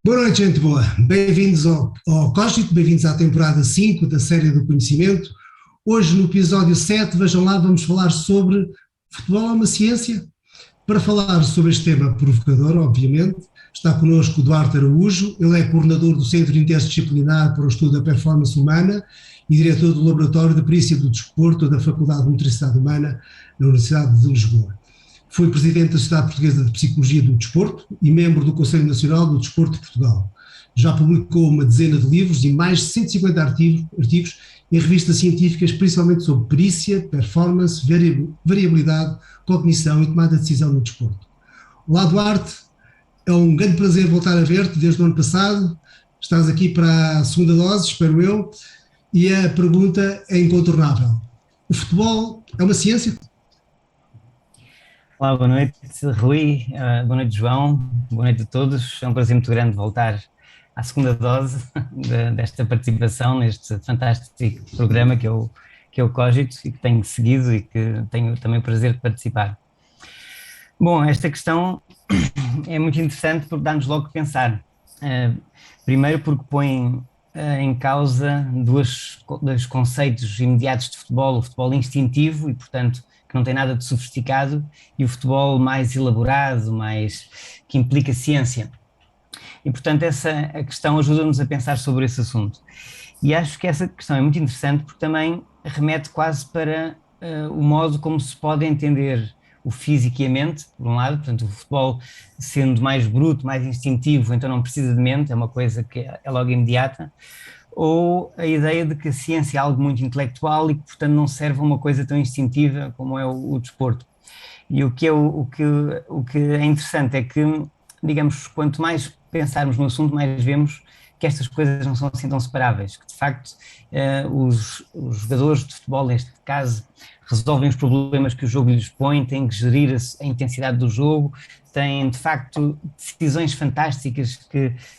Boa noite, gente boa. Bem-vindos ao Cógito, bem-vindos à temporada 5 da série do conhecimento. Hoje, no episódio 7, vejam lá, vamos falar sobre futebol é uma ciência? Para falar sobre este tema provocador, obviamente, está connosco o Duarte Araújo. Ele é coordenador do Centro Interdisciplinar para o Estudo da Performance Humana e diretor do Laboratório de Perícia do Desporto da Faculdade de Motricidade Humana na Universidade de Lisboa. Foi presidente da Sociedade Portuguesa de Psicologia do Desporto e membro do Conselho Nacional do Desporto de Portugal. Já publicou uma dezena de livros e mais de 150 artigos em revistas científicas, principalmente sobre perícia, performance, variabilidade, cognição e tomada de decisão no desporto. Olá, Duarte, é um grande prazer voltar a ver-te desde o ano passado. Estás aqui para a segunda dose, espero eu, e a pergunta é incontornável. O futebol é uma ciência? Olá, boa noite, Rui, boa noite, João, boa noite a todos. É um prazer muito grande voltar à segunda dose desta participação neste fantástico programa que é o Cógito e que tenho seguido e que tenho também o prazer de participar. Bom, esta questão é muito interessante porque dá-nos logo que pensar. Primeiro porque põe em causa dois conceitos imediatos de futebol, o futebol instintivo e, portanto, que não tem nada de sofisticado, e o futebol mais elaborado, que implica ciência. E, portanto, a questão ajuda-nos a pensar sobre esse assunto. E acho que essa questão é muito interessante porque também remete quase para o modo como se pode entender o físico e a mente, por um lado, portanto, o futebol sendo mais bruto, mais instintivo, então não precisa de mente, é uma coisa que é logo imediata, ou a ideia de que a ciência é algo muito intelectual e que, portanto, não serve a uma coisa tão instintiva como é o desporto. E o que é interessante é que, digamos, quanto mais pensarmos no assunto, mais vemos que estas coisas não são assim tão separáveis, que de facto os jogadores de futebol, neste caso, resolvem os problemas que o jogo lhes põe, têm que gerir a intensidade do jogo, têm de facto decisões fantásticas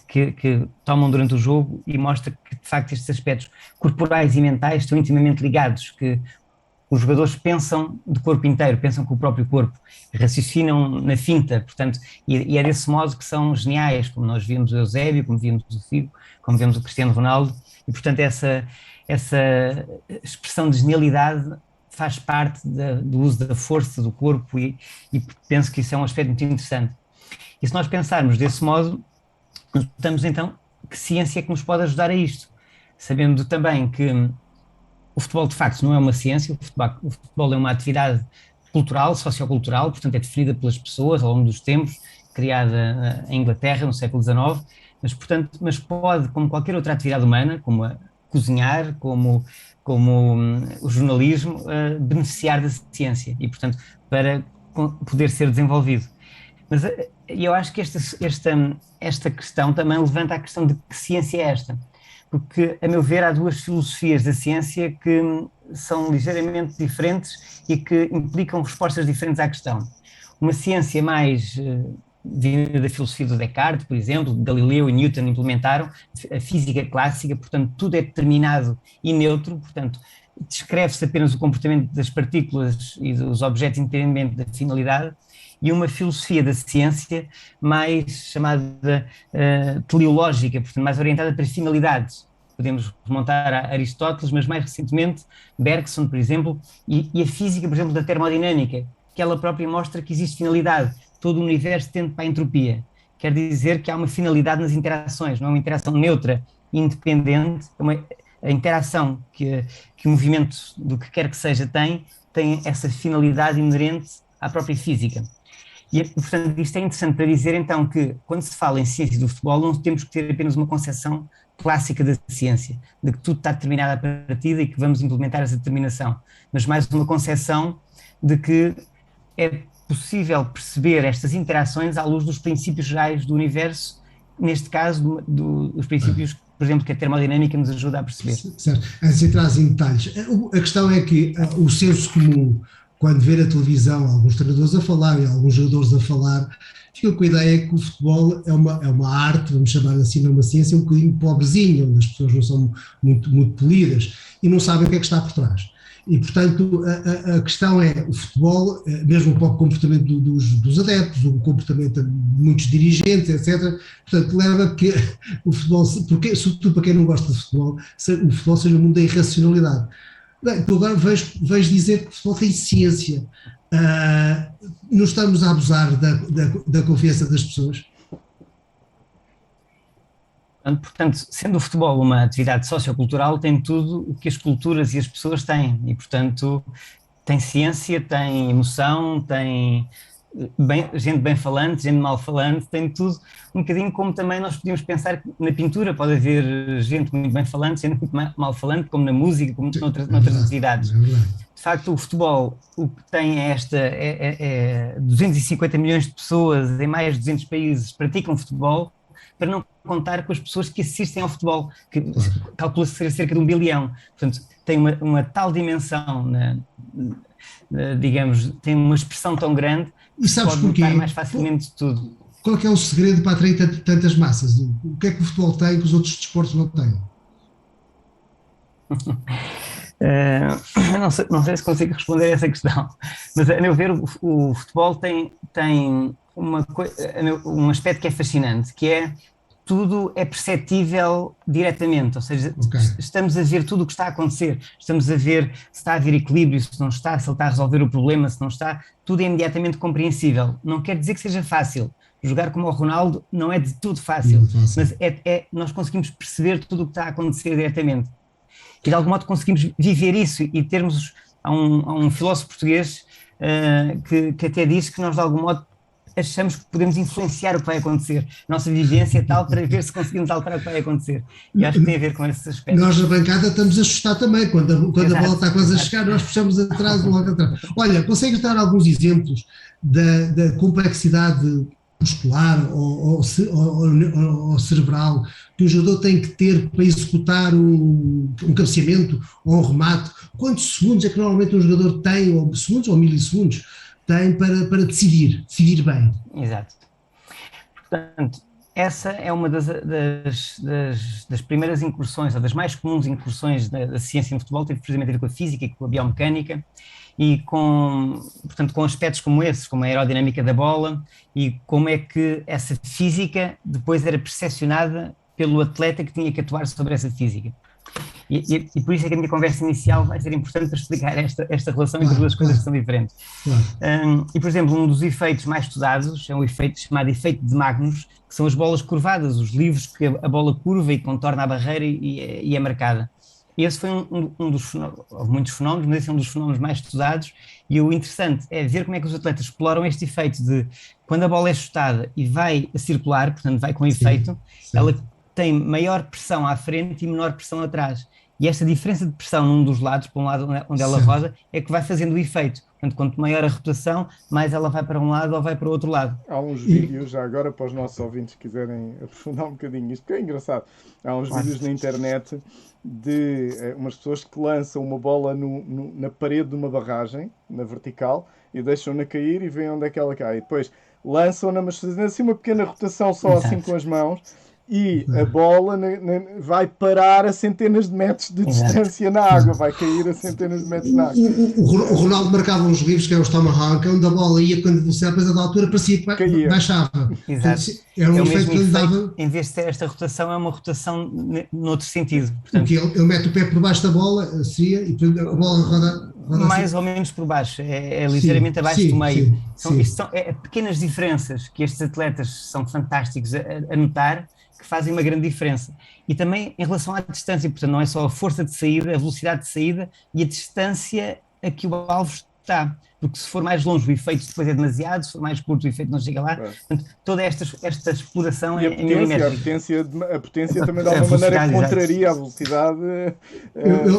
que tomam durante o jogo e mostra que de facto estes aspectos corporais e mentais estão intimamente ligados, que os jogadores pensam de corpo inteiro, pensam com o próprio corpo, raciocinam na finta, portanto, e é desse modo que são geniais, como nós vimos o Eusébio, como vimos o Figo, como vemos o Cristiano Ronaldo, e portanto essa expressão de genialidade faz parte do uso da força do corpo e penso que isso é um aspecto muito interessante. E se nós pensarmos desse modo, notamos então que ciência é que nos pode ajudar a isto, sabendo também que o futebol de facto não é uma ciência, o futebol é uma atividade cultural, sociocultural, portanto é definida pelas pessoas ao longo dos tempos, criada em Inglaterra no século XIX, mas pode, como qualquer outra atividade humana, como a cozinhar, como o jornalismo, beneficiar da ciência e, portanto, para poder ser desenvolvido. Mas eu acho que esta questão também levanta a questão de que ciência é esta, porque, a meu ver, há duas filosofias da ciência que são ligeiramente diferentes e que implicam respostas diferentes à questão. Uma ciência mais vinda da filosofia do Descartes, por exemplo, Galileu e Newton implementaram a física clássica, portanto tudo é determinado e neutro, portanto descreve-se apenas o comportamento das partículas e dos objetos independentemente da finalidade, e uma filosofia da ciência mais chamada teleológica, portanto mais orientada para finalidades. Podemos remontar a Aristóteles, mas mais recentemente Bergson, por exemplo, e a física, por exemplo, da termodinâmica, que ela própria mostra que existe finalidade. Todo o universo tende para a entropia. Quer dizer que há uma finalidade nas interações, não é uma interação neutra, independente, a interação que o movimento do que quer que seja tem essa finalidade inerente à própria física. E, portanto, isto é interessante para dizer, então, que quando se fala em ciência do futebol, não temos que ter apenas uma concepção clássica da ciência, de que tudo está determinado à partida e que vamos implementar essa determinação, mas mais uma concepção de que é possível perceber estas interações à luz dos princípios gerais do universo, neste caso, dos princípios, por exemplo, que a termodinâmica nos ajuda a perceber. Certo, antes de entrar em detalhes, a questão é que o senso comum, quando ver a televisão, alguns treinadores a falar e alguns jogadores a falar, ficam com a ideia que o futebol é uma arte, vamos chamar assim, não uma ciência, um bocadinho pobrezinha, onde as pessoas não são muito polidas e não sabem o que é que está por trás. E, portanto, a questão é, o futebol, mesmo para o comportamento dos adeptos, o comportamento de muitos dirigentes, etc., portanto, leva a que o futebol, porque, sobretudo para quem não gosta de futebol, o futebol seja um mundo da irracionalidade. Bem, então agora vejo dizer que o futebol tem ciência. Não estamos a abusar da confiança das pessoas? Portanto, sendo o futebol uma atividade sociocultural, tem tudo o que as culturas e as pessoas têm e, portanto, tem ciência, tem emoção, tem gente bem falante, gente mal falante, tem tudo, um bocadinho como também nós podíamos pensar que na pintura pode haver gente muito bem falante, gente muito mal falante, como na música, como noutras atividades. De facto, o futebol, o que tem é 250 milhões de pessoas em mais de 200 países praticam futebol, para não contar com as pessoas que assistem ao futebol, que calcula-se ser cerca de 1 bilhão. Portanto, tem uma tal dimensão, digamos, tem uma expressão tão grande que se pode notar mais facilmente de tudo. Qual é o segredo para atrair tantas massas? O que é que o futebol tem que os outros desportos não têm? Não sei se consigo responder a essa questão, mas a meu ver o futebol tem um aspecto que é fascinante, que é tudo é perceptível diretamente, ou seja, estamos a ver tudo o que está a acontecer, estamos a ver se está a haver equilíbrio, se não está, se ele está a resolver o problema, se não está, tudo é imediatamente compreensível. Não quer dizer que seja fácil. Jogar como o Ronaldo não é de tudo fácil, mas nós conseguimos perceber tudo o que está a acontecer diretamente. E de algum modo conseguimos viver isso e termos, há um filósofo português que até diz que nós de algum modo achamos que podemos influenciar o que vai acontecer. Nossa vivência é tal para ver se conseguimos alterar o que vai acontecer. E acho que tem a ver com esse aspecto. Nós na bancada estamos a assustar também, quando a bola está quase a chegar, nós puxamos atrás, logo atrás. Olha, consegues dar alguns exemplos da complexidade muscular ou cerebral que o jogador tem que ter para executar um cabeceamento ou um remate? Quantos segundos é que normalmente um jogador tem, ou segundos ou milissegundos, tem para decidir bem? Exato. Portanto, essa é uma das primeiras incursões, ou das mais comuns incursões da ciência no futebol, teve precisamente a ver com a física e com a biomecânica, e portanto, com aspectos como esses, como a aerodinâmica da bola, e como é que essa física depois era percepcionada pelo atleta que tinha que atuar sobre essa física. E por isso é que a minha conversa inicial vai ser importante para explicar esta relação entre duas coisas que são diferentes. E, por exemplo, um dos efeitos mais estudados é um efeito chamado efeito de Magnus, que são as bolas curvadas, os livros que a bola curva e contorna a barreira e é marcada. Esse foi houve muitos fenómenos, mas esse é um dos fenómenos mais estudados, e o interessante é ver como é que os atletas exploram este efeito de, quando a bola é chutada e vai a circular, portanto vai com efeito, ela tem maior pressão à frente e menor pressão atrás. E esta diferença de pressão num dos lados, para um lado onde ela roda, é que vai fazendo o efeito. Portanto, quanto maior a rotação, mais ela vai para um lado ou vai para o outro lado. Há uns vídeos, já agora, para os nossos ouvintes que quiserem aprofundar um bocadinho isto, que é engraçado. Há uns vídeos na internet de umas pessoas que lançam uma bola na parede de uma barragem, na vertical, e deixam-na cair e veem onde é que ela cai. E depois lançam-na, mas fazendo assim uma pequena rotação só assim com as mãos, e a bola vai parar a centenas de metros de distância na água, vai cair a centenas de metros na água. O Ronaldo marcava uns livros que é os Tomahawk, onde a bola ia quando você a da altura parecia que baixava. Exato. Era um efeito que ele dava. Em vez de ter esta rotação, é uma rotação noutro sentido. Portanto, porque ele mete o pé por baixo da bola, assim, e a bola roda mais assim. Ou menos por baixo, é ligeiramente abaixo do meio. São pequenas diferenças que estes atletas são fantásticos a notar, que fazem uma grande diferença. E também em relação à distância, portanto, não é só a força de saída, a velocidade de saída e a distância a que o alvo está. Porque se for mais longe o efeito depois é demasiado, se for mais curto o efeito não chega lá. Portanto, toda esta exploração é milimétrica. A potência também de alguma maneira contraria a velocidade.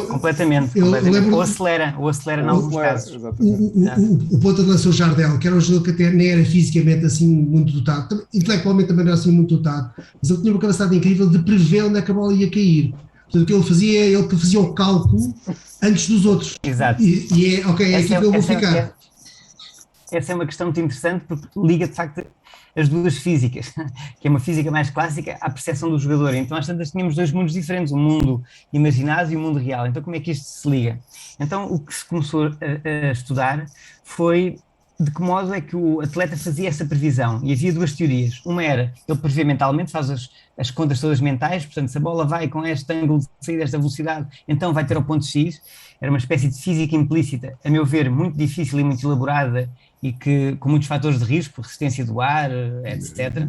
Completamente. Ou acelera em alguns casos. O ponta de lança, o Jardel, que era um jogador que até nem era fisicamente assim muito dotado, intelectualmente também não era assim muito dotado, mas ele tinha uma capacidade incrível de prever onde é que a bola ia cair. Portanto, o que ele fazia é ele que fazia o cálculo antes dos outros. Exato. E é aqui que eu vou ficar. Essa é uma questão muito interessante, porque liga de facto as duas físicas, que é uma física mais clássica, à percepção do jogador. Então, às tantas, tínhamos dois mundos diferentes, o mundo imaginado e o mundo real. Então, como é que isto se liga? Então, o que se começou a estudar foi de que modo é que o atleta fazia essa previsão. E havia duas teorias. Uma era, ele prevê mentalmente, faz as contas todas mentais, portanto, se a bola vai com este ângulo de saída, esta velocidade, então vai ter ao ponto X. Era uma espécie de física implícita, a meu ver, muito difícil e muito elaborada, e que, com muitos fatores de risco, resistência do ar, etc.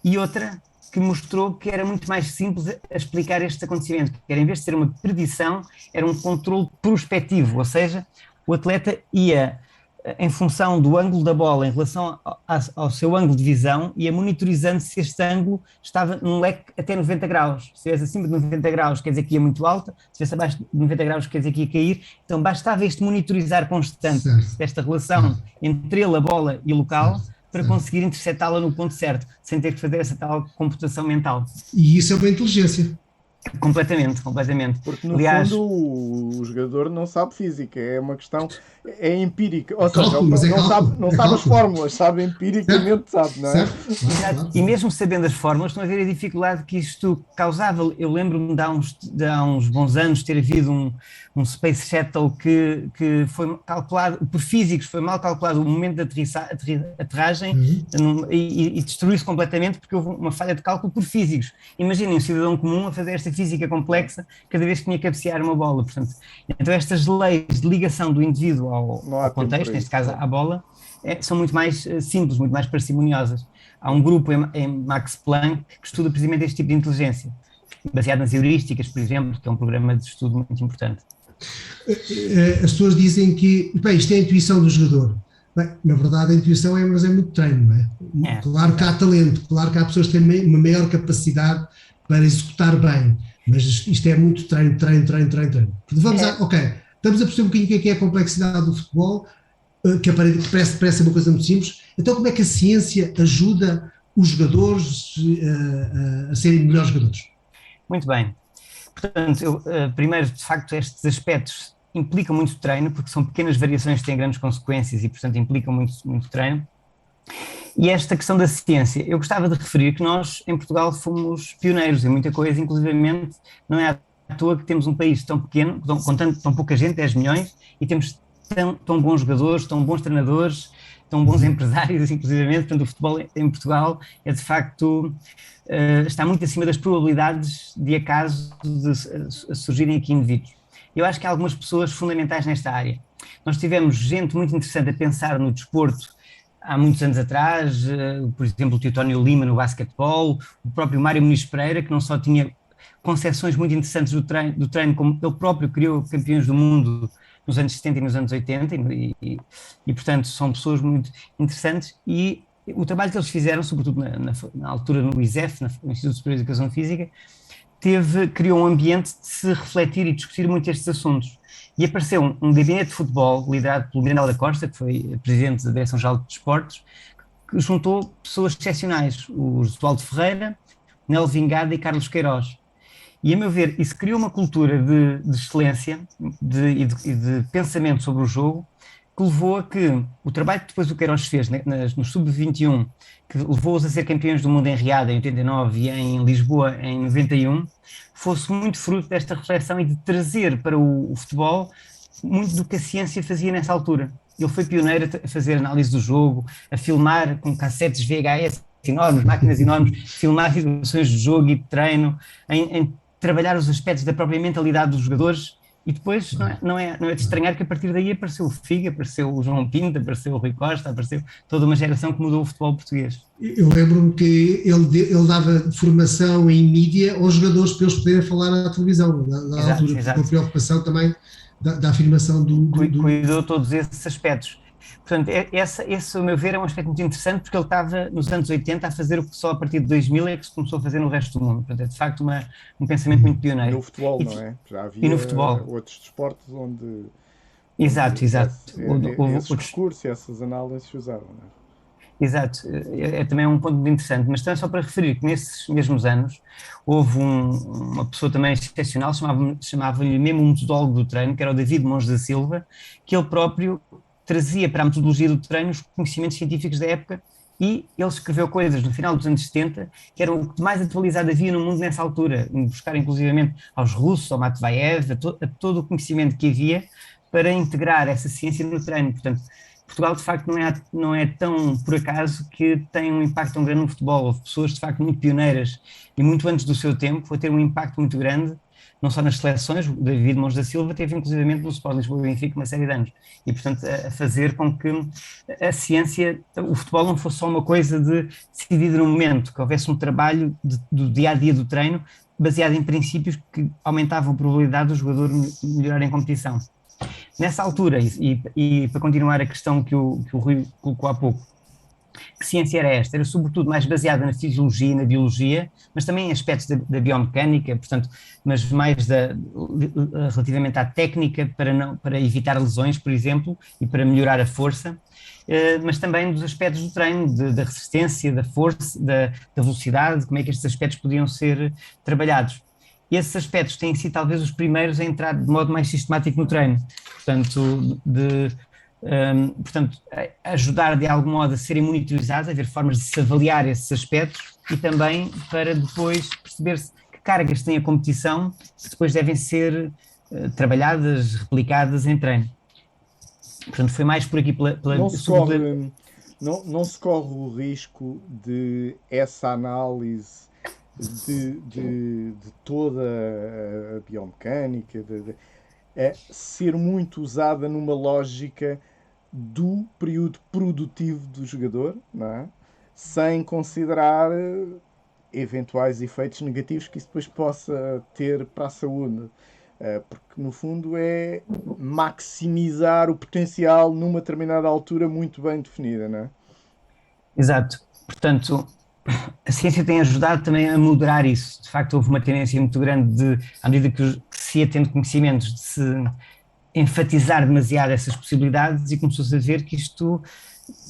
E outra que mostrou que era muito mais simples a explicar este acontecimento, que era, em vez de ser uma predição, era um controle prospectivo, ou seja, o atleta ia, em função do ângulo da bola em relação ao seu ângulo de visão, ia monitorizando se este ângulo estava num leque até 90 graus. Se estivesse acima de 90 graus, quer dizer que ia muito alta, se estivesse abaixo de 90 graus, quer dizer que ia cair. Então bastava este monitorizar constante desta relação entre ele, a bola e o local, para conseguir interceptá-la no ponto certo, sem ter que fazer essa tal computação mental. E isso é uma inteligência. Completamente. Porque no fundo o jogador não sabe física, é uma questão, é empírica, ou seja, não sabe as fórmulas, sabe empiricamente, sabe, não é? Claro. E mesmo sabendo as fórmulas, estão a ver a dificuldade que isto causava. Eu lembro-me de há uns bons anos ter havido um Space Shuttle que foi calculado, por físicos, foi mal calculado o momento de aterragem e destruiu-se completamente porque houve uma falha de cálculo por físicos. Imaginem um cidadão comum a fazer esta física complexa cada vez que tinha que cabecear uma bola. Portanto, então estas leis de ligação do indivíduo ao contexto, neste caso à bola, são muito mais simples, muito mais parcimoniosas. Há um grupo em Max Planck que estuda precisamente este tipo de inteligência, baseado nas heurísticas, por exemplo, que é um programa de estudo muito importante. As pessoas dizem que isto é a intuição do jogador. Bem, na verdade a intuição é muito treino, não é? Claro que há talento, claro que há pessoas que têm uma maior capacidade para executar bem, mas isto é muito treino. Vamos estamos a perceber um bocadinho o que é a complexidade do futebol, que parece uma coisa muito simples. Então como é que a ciência ajuda os jogadores a serem melhores jogadores? Muito bem. Portanto, primeiro, de facto, estes aspectos implicam muito treino, porque são pequenas variações que têm grandes consequências e, portanto, implicam muito treino. E esta questão da ciência, eu gostava de referir que nós, em Portugal, fomos pioneiros em muita coisa, inclusivamente, não é à toa que temos um país tão pequeno, com tão pouca gente, 10 milhões, e temos tão bons jogadores, tão bons treinadores, tão bons empresários, inclusivamente. Portanto, o futebol em Portugal é, de facto, está muito acima das probabilidades de acaso de surgirem aqui indivíduos. Eu acho que há algumas pessoas fundamentais nesta área. Nós tivemos gente muito interessante a pensar no desporto há muitos anos atrás, por exemplo, o Teutónio Lima no basquetebol, o próprio Mário Muniz Pereira, que não só tinha concepções muito interessantes do treino, como ele próprio criou campeões do mundo nos anos 70 e nos anos 80, e portanto são pessoas muito interessantes, e o trabalho que eles fizeram, sobretudo na altura no ISEF, no Instituto Superior de Educação Física, criou um ambiente de se refletir e discutir muito estes assuntos. E apareceu um gabinete de futebol liderado pelo Mirandela da Costa, que foi presidente da Direção-Geral de Desportos, que juntou pessoas excepcionais, o Josualdo Ferreira, Nelo Vingada e Carlos Queiroz. E, a meu ver, isso criou uma cultura de excelência e de pensamento sobre o jogo, que levou a que o trabalho que depois o Queiroz fez no Sub-21, que levou-os a ser campeões do mundo em Riad em 89 e em Lisboa em 91, fosse muito fruto desta reflexão e de trazer para o futebol muito do que a ciência fazia nessa altura. Ele foi pioneiro a fazer análise do jogo, a filmar com cassetes VHS enormes, máquinas enormes, filmar situações de jogo e de treino, em trabalhar os aspectos da própria mentalidade dos jogadores. E depois não é de estranhar que a partir daí apareceu o Figo, apareceu o João Pinto, apareceu o Rui Costa, apareceu toda uma geração que mudou o futebol português. Eu lembro-me que ele dava formação em mídia aos jogadores para eles poderem falar à televisão, na altura, com a preocupação também da afirmação do... Cuidou todos esses aspectos. Portanto, esse, a meu ver, é um aspecto muito interessante, porque ele estava nos anos 80 a fazer o que só a partir de 2000 é que se começou a fazer no resto do mundo. Portanto, é de facto um pensamento muito pioneiro. No futebol, não é? Já havia outros desportos onde... Exato. Esses discursos e essas análises se usavam, não é? Exato. É também um ponto muito interessante, mas também só para referir que nesses mesmos anos houve uma pessoa também excepcional, chamava-lhe mesmo um metodólogo do treino, que era o David Monge da Silva, que ele próprio trazia para a metodologia do treino os conhecimentos científicos da época E ele escreveu coisas no final dos anos 70 que eram o que mais atualizado havia no mundo nessa altura, buscar inclusivamente aos russos, ao Matveev, a todo o conhecimento que havia para integrar essa ciência no treino. Portanto, Portugal de facto não é tão por acaso que tem um impacto tão grande no futebol. Houve pessoas de facto muito pioneiras e muito antes do seu tempo a ter um impacto muito grande, não só nas seleções. O David Mons da Silva teve inclusivamente no Sport Lisboa e Benfica uma série de anos, e portanto a fazer com que a ciência, o futebol não fosse só uma coisa de decidida no momento, que houvesse um trabalho do dia-a-dia do treino baseado em princípios que aumentavam a probabilidade do jogador melhorar em competição. Nessa altura, e para continuar a questão que o Rui colocou há pouco, que ciência era esta? Era sobretudo mais baseada na fisiologia e na biologia, mas também em aspectos da biomecânica, portanto, mas mais relativamente à técnica para evitar lesões, por exemplo, e para melhorar a força, mas também dos aspectos do treino, da resistência, da força, da velocidade, como é que estes aspectos podiam ser trabalhados. E esses aspectos têm sido talvez os primeiros a entrar de modo mais sistemático no treino, portanto, ajudar de algum modo a serem monitorizados, a haver formas de se avaliar esses aspectos e também para depois perceber-se que cargas tem a competição que depois devem ser trabalhadas, replicadas em treino. Portanto, foi mais por aqui não se corre o risco de essa análise de toda a biomecânica ser muito usada numa lógica do período produtivo do jogador, não é? Sem considerar eventuais efeitos negativos que isso depois possa ter para a saúde. Porque no fundo é maximizar o potencial numa determinada altura muito bem definida, não é? Exato. Portanto, a ciência tem ajudado também a moderar isso. De facto, houve uma tendência muito grande à medida que se ia tendo conhecimentos, de se enfatizar demasiado essas possibilidades, e começou-se a ver que isto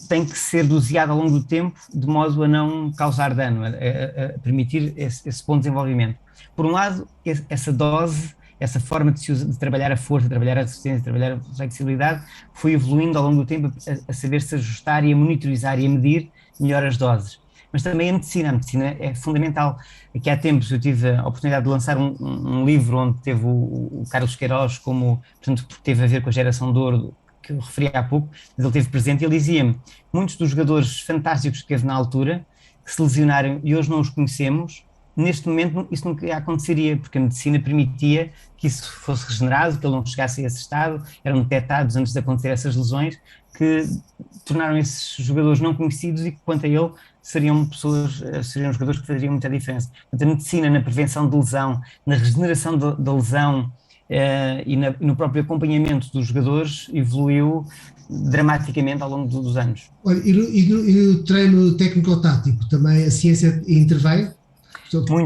tem que ser doseado ao longo do tempo, de modo a não causar dano, a permitir esse bom desenvolvimento. Por um lado, essa dose, essa forma de trabalhar a força, trabalhar a resistência, trabalhar a flexibilidade, foi evoluindo ao longo do tempo a saber-se ajustar e a monitorizar e a medir melhor as doses. Mas também a medicina é fundamental. Aqui há tempos eu tive a oportunidade de lançar um livro onde teve o Carlos Queiroz, portanto, porque teve a ver com a geração de ouro que eu referi há pouco, mas ele esteve presente e ele dizia-me: muitos dos jogadores fantásticos que teve na altura, que se lesionaram e hoje não os conhecemos, neste momento isso nunca aconteceria, porque a medicina permitia que isso fosse regenerado, que ele não chegasse a esse estado, eram detectados antes de acontecer essas lesões, que tornaram esses jogadores não conhecidos e que, quanto a ele, seriam jogadores que fariam muita diferença. Portanto, a medicina na prevenção de lesão, na regeneração da lesão e no próprio acompanhamento dos jogadores evoluiu dramaticamente ao longo dos anos. Olha, e o treino técnico-tático também a ciência intervém?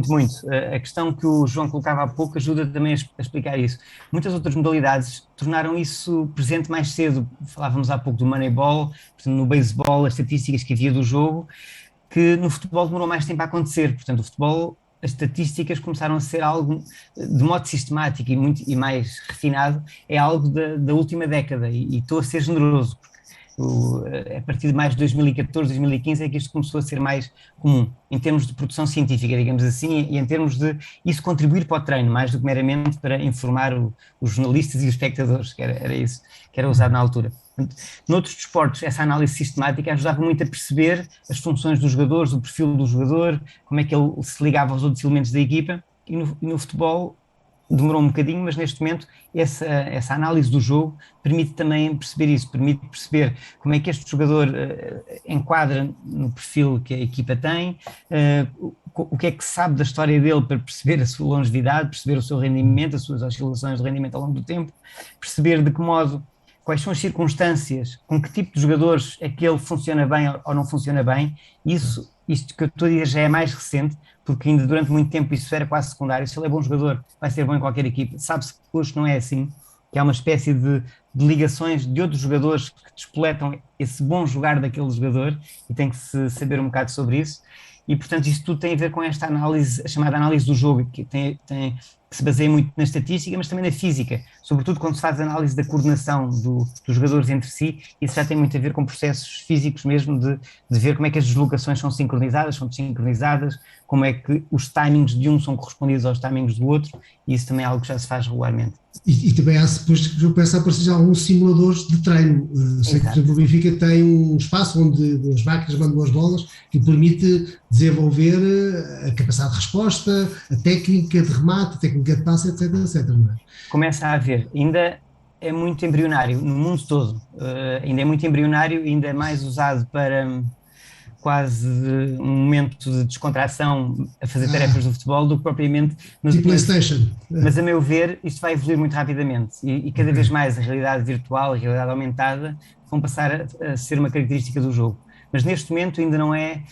Muito. A questão que o João colocava há pouco ajuda também a explicar isso. Muitas outras modalidades tornaram isso presente mais cedo. Falávamos há pouco do Moneyball, portanto, no beisebol, as estatísticas que havia do jogo, que no futebol demorou mais tempo a acontecer. Portanto, o futebol, as estatísticas começaram a ser algo de modo sistemático e mais refinado, é algo da última década, e estou a ser generoso, porque a partir de mais de 2014, 2015 é que isto começou a ser mais comum, em termos de produção científica, digamos assim, e em termos de isso contribuir para o treino, mais do que meramente para informar os jornalistas e os espectadores, que era isso que era usado na altura. Noutros desportos, essa análise sistemática ajudava muito a perceber as funções dos jogadores, o perfil do jogador, como é que ele se ligava aos outros elementos da equipa, e no futebol demorou um bocadinho, mas neste momento essa análise do jogo permite também perceber isso, permite perceber como é que este jogador enquadra no perfil que a equipa tem, o que é que sabe da história dele para perceber a sua longevidade, perceber o seu rendimento, as suas oscilações de rendimento ao longo do tempo, perceber de que modo, quais são as circunstâncias, com que tipo de jogadores é que ele funciona bem ou não funciona bem. Isto que eu estou a dizer já é mais recente, porque ainda durante muito tempo isso era quase secundário. Se ele é bom jogador, vai ser bom em qualquer equipa. Sabe-se que hoje não é assim, que há uma espécie de ligações de outros jogadores que despoletam esse bom jogar daquele jogador, e tem que se saber um bocado sobre isso. E, portanto, isso tudo tem a ver com esta análise, a chamada análise do jogo, que tem que se baseia muito na estatística, mas também na física, sobretudo quando se faz análise da coordenação dos jogadores entre si. Isso já tem muito a ver com processos físicos mesmo, de ver como é que as deslocações são sincronizadas, são desincronizadas, como é que os timings de um são correspondidos aos timings do outro, e isso também é algo que já se faz regularmente. E também há, depois começa a aparecer já alguns simuladores de treino. Sei que, por exemplo, o Benfica tem um espaço onde as máquinas mandam as bolas, que permite desenvolver a capacidade de resposta, a técnica de remate, a técnica de passe, etc, etc, não é? Começa a haver, ainda é muito embrionário no mundo todo, ainda é muito embrionário, ainda é mais usado para quase um momento de descontração a fazer tarefas do futebol do que propriamente... Tipo PlayStation. Mas a meu ver isto vai evoluir muito rapidamente e cada vez mais a realidade virtual, a realidade aumentada vão passar a ser uma característica do jogo. Mas neste momento ainda não é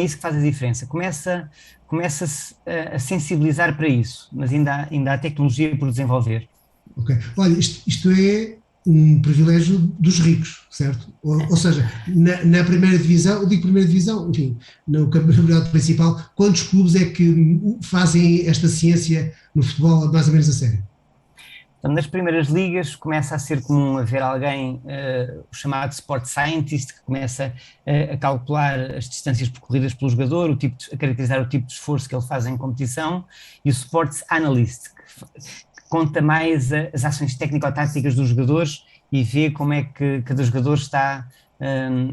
isso que faz a diferença. Começa-se a sensibilizar para isso, mas ainda há tecnologia por desenvolver. Ok. Olha, isto é um privilégio dos ricos, certo? Ou seja, na primeira divisão, eu digo primeira divisão, enfim, no campeonato principal, quantos clubes é que fazem esta ciência no futebol mais ou menos a sério? Então, nas primeiras ligas começa a ser comum haver alguém, o chamado Sport Scientist, que começa a calcular as distâncias percorridas pelo jogador, a caracterizar o tipo de esforço que ele faz em competição, e o Sports Analyst, que conta mais as ações técnico-táticas dos jogadores e vê como é que cada jogador está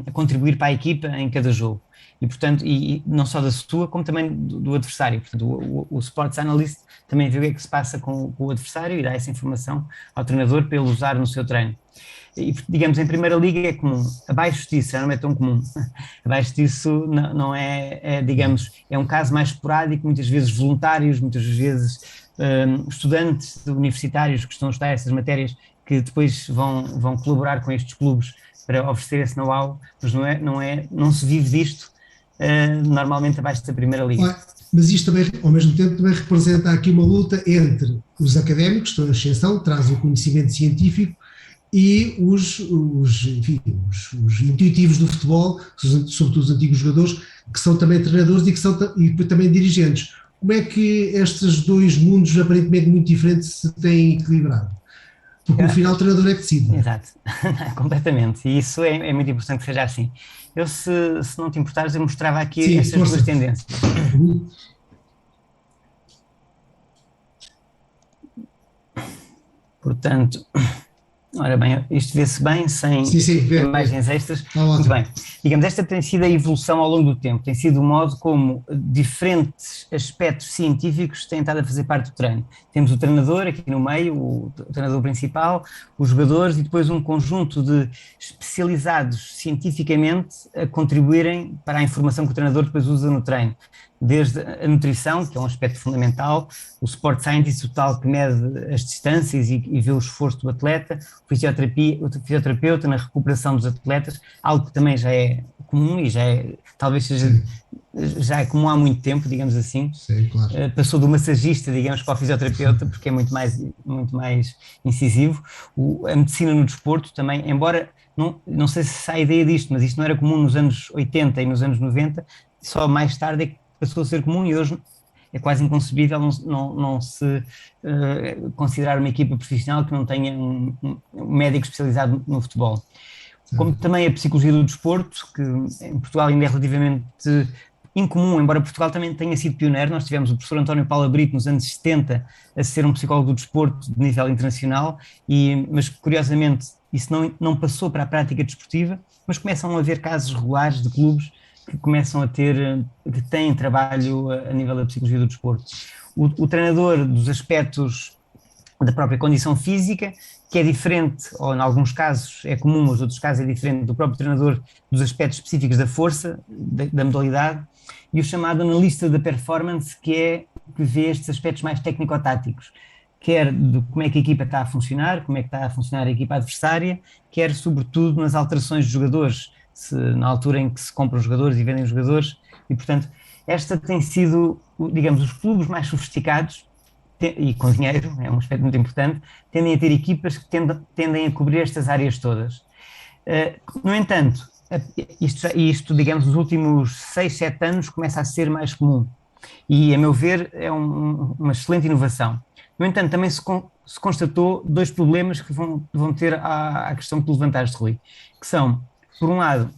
a contribuir para a equipa em cada jogo. E, portanto, e não só da sua, como também do adversário. Portanto, o Sports Analyst também vê o que é que se passa com o adversário e dá essa informação ao treinador para ele usar no seu treino. E, digamos, em primeira liga é comum, abaixo disso não é tão comum, abaixo disso não digamos, é um caso mais esporádico, muitas vezes voluntários, muitas vezes estudantes universitários que estão a estudar essas matérias que depois vão colaborar com estes clubes para oferecer esse know-how, mas não se vive disto normalmente abaixo da primeira liga. Mas isto também, ao mesmo tempo, também representa aqui uma luta entre os académicos, que estão em ascensão, trazem o conhecimento científico, e os intuitivos do futebol, sobretudo os antigos jogadores, que são também treinadores e também dirigentes. Como é que estes dois mundos, aparentemente muito diferentes, se têm equilibrado? Porque no final o treinador é que decide. Exato, completamente, e isso é muito importante que seja assim. Eu, se não te importares, eu mostrava aqui estas duas tendências. Portanto, ora bem, isto vê-se bem sem imagens extras. Muito bem. Digamos, esta tem sido a evolução ao longo do tempo, tem sido o modo como diferentes aspectos científicos têm estado a fazer parte do treino. Temos o treinador aqui no meio, o treinador principal, os jogadores e depois um conjunto de especializados cientificamente a contribuírem para a informação que o treinador depois usa no treino. Desde a nutrição, que é um aspecto fundamental, o Sport Scientist, o tal que mede as distâncias e vê o esforço do atleta, o fisioterapeuta na recuperação dos atletas, algo que também já é comum e talvez seja já é comum há muito tempo, digamos assim. Sim, claro. Passou do massagista, digamos, para o fisioterapeuta, porque é muito mais incisivo. A medicina no desporto também, embora, não sei se há a ideia disto, mas isto não era comum nos anos 80 e nos anos 90, só mais tarde é que passou a ser comum e hoje é quase inconcebível não se considerar uma equipa profissional que não tenha um médico especializado no futebol. Como também a psicologia do desporto, que em Portugal ainda é relativamente incomum, embora Portugal também tenha sido pioneiro. Nós tivemos o professor António Paula Brito nos anos 70 a ser um psicólogo do desporto de nível internacional, mas curiosamente isso não passou para a prática desportiva, mas começam a haver casos regulares de clubes que começam que têm trabalho a nível da psicologia do desporto. O treinador dos aspectos da própria condição física, que é diferente, ou em alguns casos é comum, mas em outros casos é diferente do próprio treinador dos aspectos específicos da força, da modalidade, e o chamado analista da performance, que vê estes aspectos mais técnico-táticos, quer de como é que a equipa está a funcionar, como é que está a funcionar a equipa adversária, quer sobretudo nas alterações de jogadores, na altura em que se compram os jogadores e vendem os jogadores, e portanto esta tem sido, digamos, os clubes mais sofisticados, e com dinheiro, é um aspecto muito importante, tendem a ter equipas que tendem a cobrir estas áreas todas. No entanto, isto, digamos, nos últimos 6, 7 anos começa a ser mais comum, e a meu ver é uma excelente inovação. No entanto, também se constatou dois problemas que vão ter à questão que tu levantaste, Rui, que são, por um lado,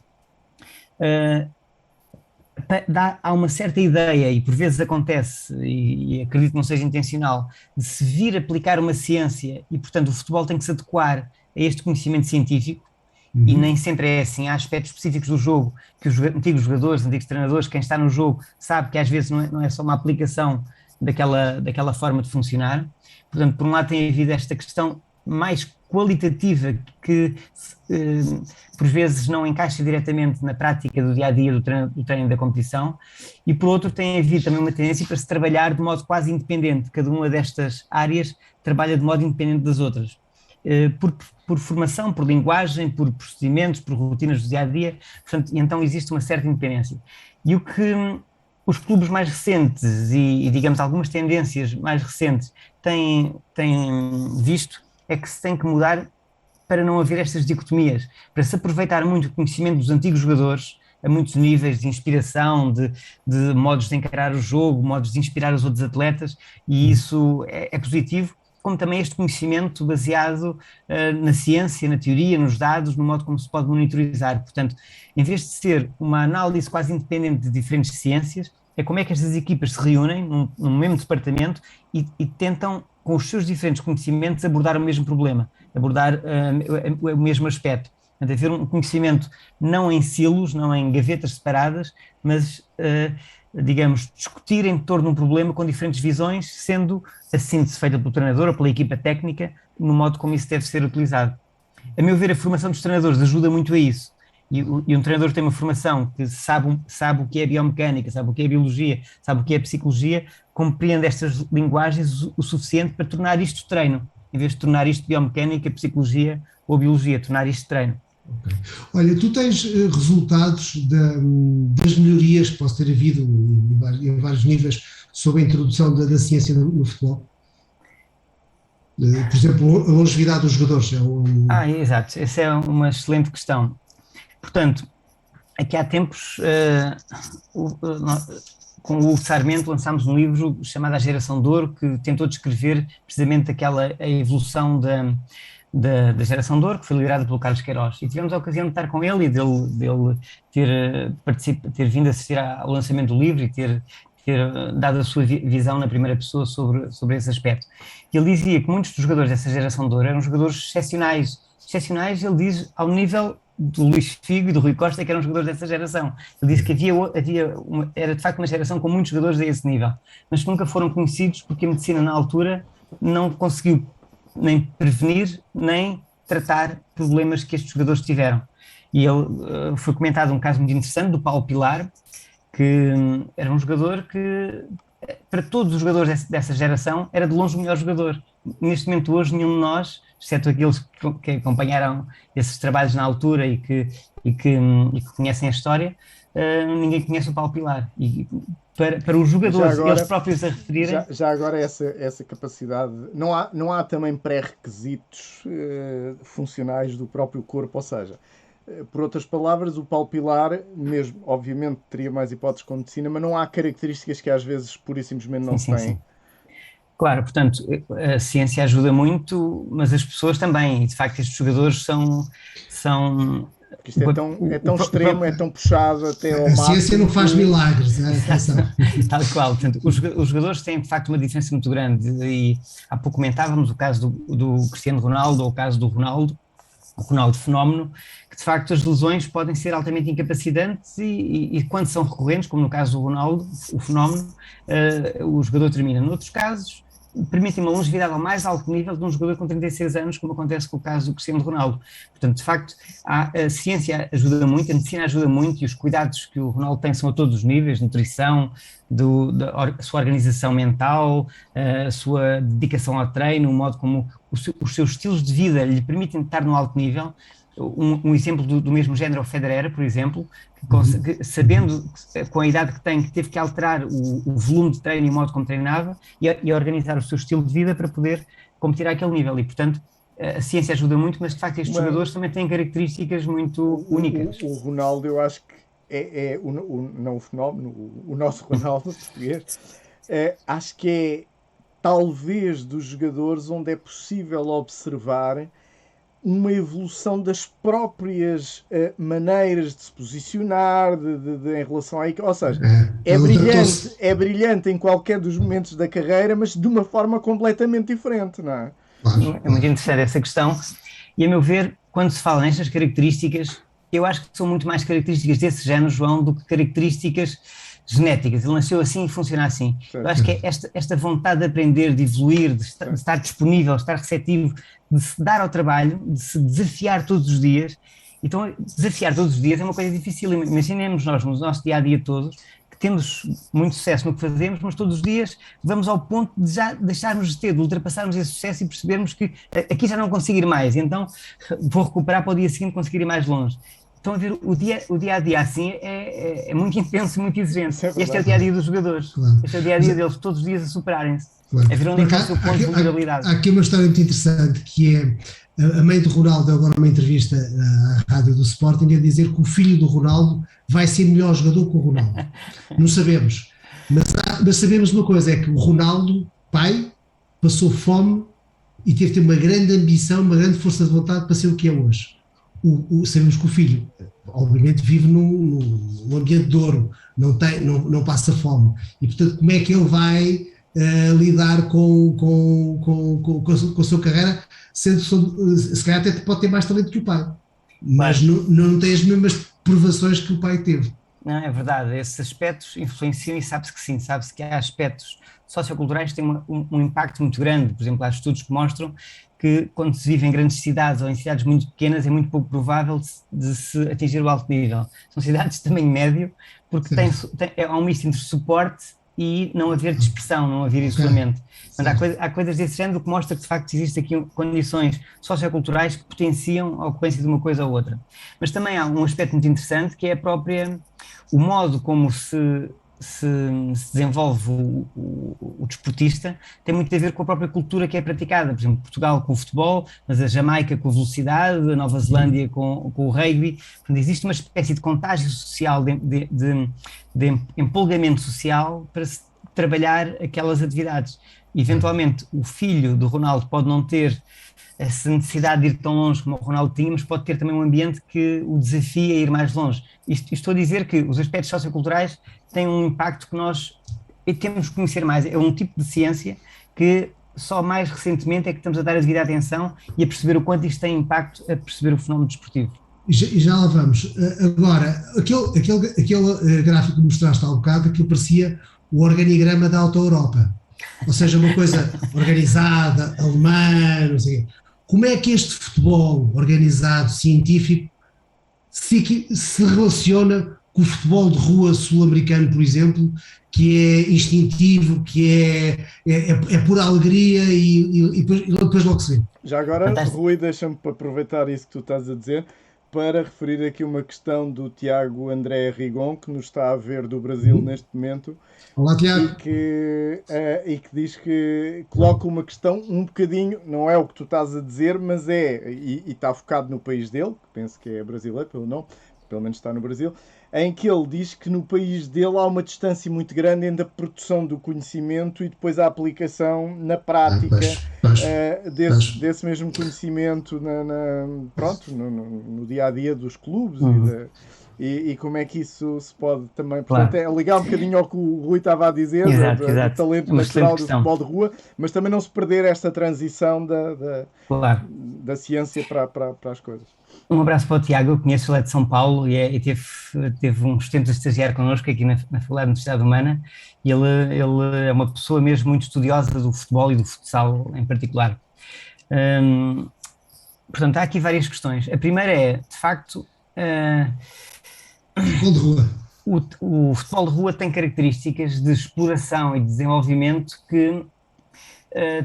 há uma certa ideia, e por vezes acontece, e acredito que não seja intencional, de se vir aplicar uma ciência e, portanto, o futebol tem que se adequar a este conhecimento científico, e nem sempre é assim. Há aspectos específicos do jogo que os antigos jogadores, antigos treinadores, quem está no jogo, sabe que às vezes não é só uma aplicação daquela forma de funcionar. Portanto, por um lado tem havido esta questão mais qualitativa que por vezes não encaixa diretamente na prática do dia-a-dia do treino da competição, e por outro tem havido também uma tendência para se trabalhar de modo quase independente. Cada uma destas áreas trabalha de modo independente das outras. Por formação, por linguagem, por procedimentos, por rotinas do dia-a-dia, portanto, e então existe uma certa independência. E o que os clubes mais recentes e digamos, algumas tendências mais recentes têm visto é que se tem que mudar para não haver estas dicotomias, para se aproveitar muito o conhecimento dos antigos jogadores, a muitos níveis de inspiração, de modos de encarar o jogo, modos de inspirar os outros atletas, e isso é positivo, como também este conhecimento baseado na ciência, na teoria, nos dados, no modo como se pode monitorizar. Portanto, em vez de ser uma análise quase independente de diferentes ciências, é como é que estas equipas se reúnem num mesmo departamento e tentam, com os seus diferentes conhecimentos, abordar o mesmo problema, abordar o mesmo aspecto. Portanto, haver um conhecimento não em silos, não em gavetas separadas, mas digamos, discutir em torno de um problema com diferentes visões, sendo a síntese feita pelo treinador ou pela equipa técnica, no modo como isso deve ser utilizado. A meu ver, a formação dos treinadores ajuda muito a isso. E um treinador tem uma formação que sabe o que é biomecânica, sabe o que é biologia, sabe o que é psicologia, compreende estas linguagens o suficiente para tornar isto treino, em vez de tornar isto biomecânica, psicologia ou biologia, tornar isto treino. Okay. Olha, tu tens resultados das melhorias que possa ter havido em vários níveis sobre a introdução da ciência no futebol? Por exemplo, a longevidade dos jogadores. Exato, essa é uma excelente questão. Portanto, aqui há tempos, com o Hugo Sarmento, lançámos um livro chamado A Geração de Ouro, que tentou descrever precisamente a evolução da Geração de Ouro, que foi liderada pelo Carlos Queiroz, e tivemos a ocasião de estar com ele e dele ter vindo assistir ao lançamento do livro e ter dado a sua visão na primeira pessoa sobre esse aspecto. E ele dizia que muitos dos jogadores dessa Geração de Ouro eram jogadores excepcionais, ele diz, ao nível do Luís Figo e do Rui Costa, que eram jogadores dessa geração. Ele disse que era de facto uma geração com muitos jogadores a esse nível, mas que nunca foram conhecidos porque a medicina na altura não conseguiu nem prevenir, nem tratar problemas que estes jogadores tiveram. E ele foi comentado um caso muito interessante do Paulo Pilar, que era um jogador que, para todos os jogadores dessa geração, era de longe o melhor jogador. Neste momento, hoje, nenhum de nós, exceto aqueles que acompanharam esses trabalhos na altura e que conhecem a história, ninguém conhece o Paulo Pilar. E para os jogadores, agora, eles próprios a referirem... Já agora essa capacidade... Não há também pré-requisitos funcionais do próprio corpo, ou seja... Por outras palavras, o Paulo Pilar, mesmo, obviamente, teria mais hipóteses com medicina, mas não há características que às vezes, pura e simplesmente, não se têm. Sim. Claro, portanto, a ciência ajuda muito, mas as pessoas também, e de facto estes jogadores são... Porque isto é tão extremo, é tão puxado até ao máximo. A ciência não faz milagres, não é? Tal qual, portanto, os jogadores têm de facto uma diferença muito grande, e há pouco comentávamos o caso do Cristiano Ronaldo ou o caso do Ronaldo fenómeno, que de facto as lesões podem ser altamente incapacitantes e quando são recorrentes, como no caso do Ronaldo, o fenómeno, o jogador termina. Noutros casos, permitem uma longevidade ao mais alto nível de um jogador com 36 anos, como acontece com o caso do Cristiano Ronaldo. Portanto, de facto, a ciência ajuda muito, a medicina ajuda muito, e os cuidados que o Ronaldo tem são a todos os níveis: nutrição, a sua organização mental, a sua dedicação ao treino, o modo como os seus estilos de vida lhe permitem estar no alto nível. Um exemplo do mesmo género é o Federer, por exemplo, que sabendo, com a idade que tem, que teve que alterar o volume de treino e o modo como treinava e organizar o seu estilo de vida para poder competir àquele nível. E, portanto, a ciência ajuda muito, mas, de facto, estes jogadores também têm características muito únicas. O Ronaldo, eu acho que não o fenómeno, o nosso Ronaldo português, acho que é talvez dos jogadores onde é possível observar uma evolução das próprias maneiras de se posicionar em relação à equipe. Ou seja, é brilhante em qualquer dos momentos da carreira, mas de uma forma completamente diferente, não é? Claro. É muito interessante essa questão e, a meu ver, quando se fala nestas características, eu acho que são muito mais características desse género, João, do que características genéticas. Ele nasceu assim e funciona assim. Certo. Eu acho que é esta vontade de aprender, de evoluir, de estar disponível, de estar receptivo, de se dar ao trabalho, de se desafiar todos os dias. Então, desafiar todos os dias é uma coisa difícil. Imaginemos nós, no nosso dia-a-dia todos, que temos muito sucesso no que fazemos, mas todos os dias vamos ao ponto de já deixarmos de ter, de ultrapassarmos esse sucesso e percebermos que aqui já não consigo ir mais, então vou recuperar para o dia seguinte conseguir ir mais longe. Estão a ver, o dia-a-dia assim é muito intenso, muito exigente. Este é o dia-a-dia dos jogadores. Claro. Este é o dia-a-dia deles, todos os dias a superarem-se. Claro. A ver onde é que é o seu ponto de vulnerabilidade. Há aqui uma história muito interessante, que é a mãe do Ronaldo, agora numa entrevista à rádio do Sporting, a dizer que o filho do Ronaldo vai ser melhor jogador que o Ronaldo. Não sabemos. Mas sabemos uma coisa, é que o Ronaldo, pai, passou fome e teve de ter uma grande ambição, uma grande força de vontade para ser o que é hoje. Sabemos que o filho, obviamente, vive num ambiente de ouro, não passa fome. E, portanto, como é que ele vai lidar com a sua carreira, sendo, se calhar até pode ter mais talento que o pai, mas não tem as mesmas provações que o pai teve. Não, é verdade, esses aspectos influenciam e sabe-se que sim, sabe-se que há aspectos socioculturais que têm um impacto muito grande. Por exemplo, há estudos que mostram que quando se vive em grandes cidades ou em cidades muito pequenas é muito pouco provável de se atingir o alto nível. São cidades de tamanho médio, porque há um misto entre suporte e não haver dispersão, não haver isolamento. Portanto, há coisas desse género que mostra que de facto existem aqui condições socioculturais que potenciam a ocorrência de uma coisa ou outra. Mas também há um aspecto muito interessante que é o modo como se desenvolve o desportista, tem muito a ver com a própria cultura que é praticada. Por exemplo, Portugal com o futebol, mas a Jamaica com a velocidade, a Nova Zelândia com o rugby. Portanto, existe uma espécie de contágio social, de empolgamento social para se trabalhar aquelas atividades. Eventualmente, o filho do Ronaldo pode não ter essa necessidade de ir tão longe como o Ronaldo tinha, mas pode ter também um ambiente que o desafia a ir mais longe. Isto estou a dizer que os aspectos socioculturais têm um impacto que nós temos que conhecer mais. É um tipo de ciência que só mais recentemente é que estamos a dar a devida atenção e a perceber o quanto isto tem impacto a perceber o fenómeno desportivo. E já lá vamos. Agora, aquele gráfico que mostraste há um bocado, que parecia o organigrama da Auto Europa. Ou seja, uma coisa organizada, alemã, não sei o quê. Como é que este futebol organizado, científico, se relaciona com o futebol de rua sul-americano, por exemplo, que é instintivo, que é pura alegria e depois logo se vê? Já agora, fantástico. Rui, deixa-me aproveitar isso que tu estás a dizer para referir aqui uma questão do Tiago André Rigon, que nos está a ver do Brasil neste momento. Olá, Tiago. E que diz que coloca uma questão um bocadinho, não é o que tu estás a dizer, mas e está focado no país dele, que penso que é brasileiro, pelo menos está no Brasil, em que ele diz que no país dele há uma distância muito grande entre a produção do conhecimento e depois a aplicação na prática desse mesmo conhecimento no dia-a-dia dos clubes. E como é que isso se pode também... Portanto, é ligar um bocadinho ao que o Rui estava a dizer, exato. Do talento natural do futebol de rua, mas também não se perder esta transição da ciência para as coisas. Um abraço para o Tiago, eu conheço ele de São Paulo e teve uns tempos a estagiar connosco aqui na Faculdade de Universidade Humana, e ele é uma pessoa mesmo muito estudiosa do futebol e do futsal em particular. Portanto, há aqui várias questões. A primeira é, de facto... futebol de rua. O futebol de rua tem características de exploração e de desenvolvimento que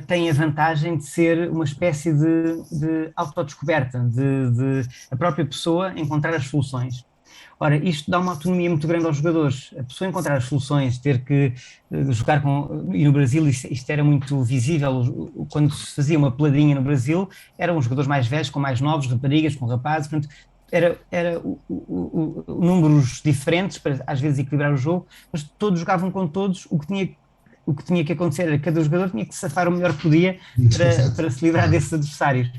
têm a vantagem de ser uma espécie de autodescoberta, de a própria pessoa encontrar as soluções. Ora, isto dá uma autonomia muito grande aos jogadores. A pessoa encontrar as soluções, ter que jogar com... E no Brasil isto era muito visível, quando se fazia uma peladinha no Brasil, eram os jogadores mais velhos, com mais novos, raparigas, com rapazes, portanto, era números diferentes para às vezes equilibrar o jogo, mas todos jogavam com todos, o que tinha o que tinha que acontecer era que cada jogador tinha que safar o melhor que podia para se livrar desses adversários.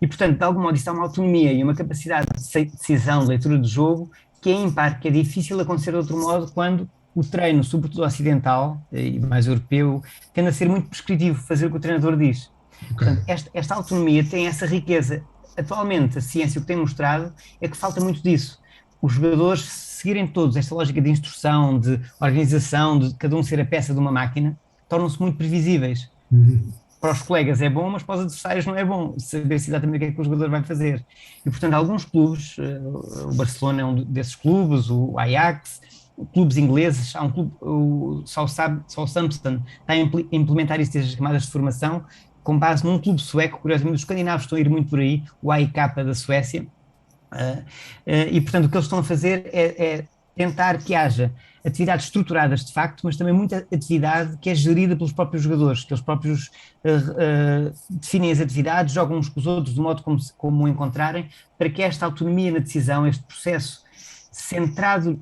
E, portanto, de algum modo, isto há uma autonomia e uma capacidade de decisão, de leitura do jogo, que é ímpar, que é difícil acontecer de outro modo quando o treino, sobretudo ocidental e mais europeu, tende a ser muito prescritivo, fazer o que o treinador diz. Okay. Portanto, esta autonomia tem essa riqueza. Atualmente, a ciência o que tem mostrado é que falta muito disso. Os jogadores seguirem todos esta lógica de instrução, de organização, de cada um ser a peça de uma máquina, tornam-se muito previsíveis. Para os colegas é bom, mas para os adversários não é bom saber-se exatamente o que é que o jogador vai fazer. E, portanto, alguns clubes, o Barcelona é um desses clubes, o Ajax, clubes ingleses, há um clube, o Southampton, está a implementar isso desde as camadas de formação, com base num clube sueco, curiosamente os escandinavos estão a ir muito por aí, o AIK da Suécia, e portanto o que eles estão a fazer é tentar que haja atividades estruturadas de facto, mas também muita atividade que é gerida pelos próprios jogadores, que eles próprios definem as atividades, jogam uns com os outros do modo como o encontrarem, para que esta autonomia na decisão, este processo centrado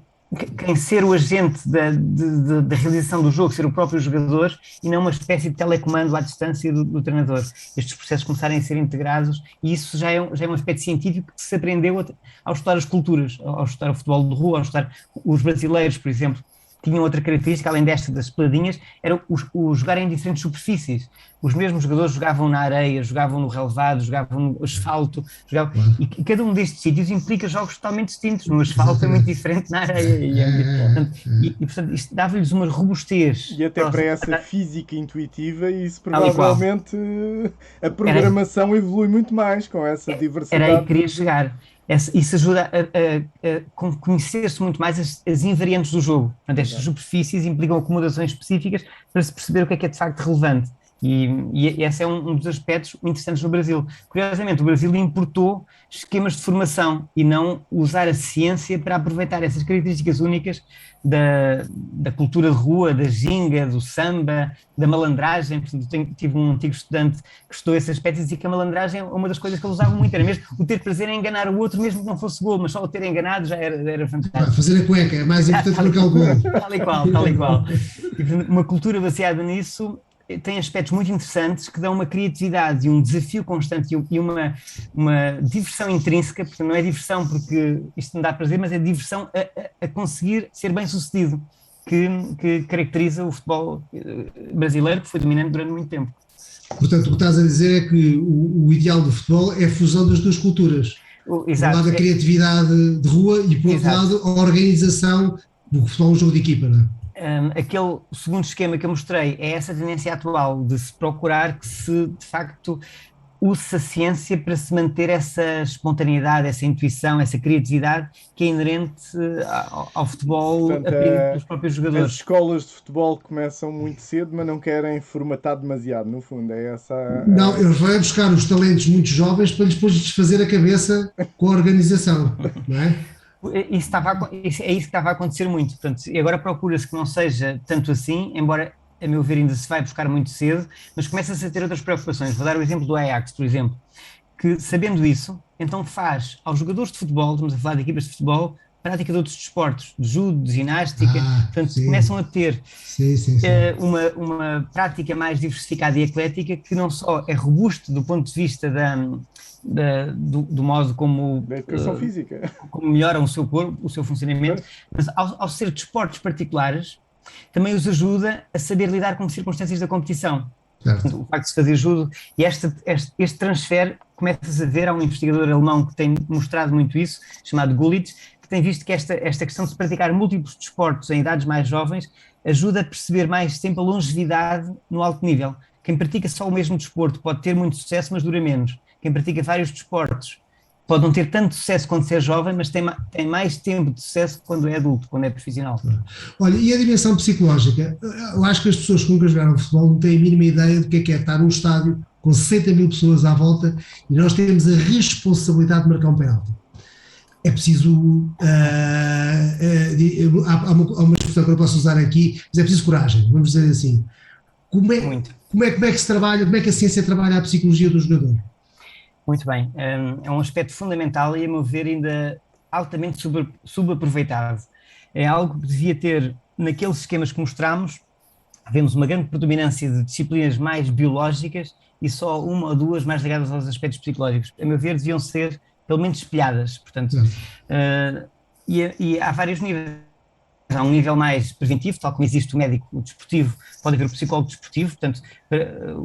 em ser o agente da realização do jogo, ser o próprio jogador e não uma espécie de telecomando à distância do treinador. Estes processos começarem a ser integrados e isso já é um aspecto científico que se aprendeu ao estudar as culturas, ao estudar o futebol de rua, ao estudar os brasileiros, por exemplo, tinham outra característica, além desta das peladinhas, era o jogar em diferentes superfícies. Os mesmos jogadores jogavam na areia, jogavam no relvado, jogavam no asfalto, e cada um destes sítios implica jogos totalmente distintos. No asfalto é muito diferente na areia. E portanto, isto dava-lhes uma robustez. E até para essa física intuitiva, isso provavelmente a programação evolui muito mais com essa diversidade. Era aí que queria chegar. Isso ajuda a conhecer-se muito mais as invariantes do jogo. Portanto, estas superfícies implicam acomodações específicas para se perceber o que é de facto relevante. E esse é um dos aspectos interessantes no Brasil. Curiosamente, o Brasil importou esquemas de formação e não usar a ciência para aproveitar essas características únicas da cultura de rua, da ginga, do samba, da malandragem. Tive um antigo estudante que estudou esse aspecto e dizia que a malandragem é uma das coisas que ele usava muito, era mesmo o ter prazer em enganar o outro, mesmo que não fosse gol, mas só o ter enganado já era fantástico. Fazer a cueca é mais importante do que o gol. Tal e qual. E, uma cultura baseada nisso tem aspectos muito interessantes que dão uma criatividade e um desafio constante e uma diversão intrínseca, porque não é diversão porque isto não dá prazer, mas é diversão a conseguir ser bem sucedido, que caracteriza o futebol brasileiro, que foi dominante durante muito tempo. Portanto, o que estás a dizer é que o ideal do futebol é a fusão das duas culturas. Exato. Por um lado a criatividade de rua e por outro lado a organização do futebol, um jogo de equipa, não é? Aquele segundo esquema que eu mostrei é essa tendência atual de se procurar que se, de facto, use a ciência para se manter essa espontaneidade, essa intuição, essa criatividade que é inerente ao futebol. Portanto, aprendido pelos próprios jogadores. As escolas de futebol começam muito cedo, mas não querem formatar demasiado, no fundo, é essa... Não, eles vão buscar os talentos muito jovens para depois desfazer a cabeça com a organização, não é? É isso que estava a acontecer muito, portanto, e agora procura-se que não seja tanto assim, embora a meu ver ainda se vai buscar muito cedo, mas começa-se a ter outras preocupações. Vou dar o exemplo do Ajax, por exemplo, que sabendo isso, então faz aos jogadores de futebol, estamos a falar de equipas de futebol, prática de outros desportos, de judo, de ginástica, portanto começam a ter uma prática mais diversificada e eclética que não só é robusta do ponto de vista do modo como, da educação física, como melhoram o seu corpo, o seu funcionamento, mas ao ser desportos particulares, também os ajuda a saber lidar com circunstâncias da competição. Portanto, o facto de se fazer judo e este transfer, começa-se a ver, há um investigador alemão que tem mostrado muito isso, chamado Gullitsch, que tem visto que esta questão de se praticar múltiplos desportos em idades mais jovens ajuda a perceber mais sempre a longevidade no alto nível. Quem pratica só o mesmo desporto pode ter muito sucesso, mas dura menos. Quem pratica vários desportos pode não ter tanto sucesso quando é jovem, mas tem mais tempo de sucesso quando é adulto, quando é profissional. Olha, e a dimensão psicológica? Eu acho que as pessoas que nunca jogaram futebol não têm a mínima ideia do que é estar num estádio com 60 mil pessoas à volta e nós temos a responsabilidade de marcar um penalti. É preciso, há uma expressão que eu posso usar aqui, mas é preciso coragem, vamos dizer assim. Como é que se trabalha, como é que a ciência trabalha a psicologia do jogador? Muito bem, é um aspecto fundamental e, a meu ver, ainda altamente subaproveitado. É algo que devia ter, naqueles esquemas que mostramos, vemos uma grande predominância de disciplinas mais biológicas e só uma ou duas mais ligadas aos aspectos psicológicos. A meu ver, deviam ser pelo menos espelhadas, portanto, e há vários níveis. Há um nível mais preventivo, tal como existe o médico desportivo, pode haver o psicólogo desportivo, portanto,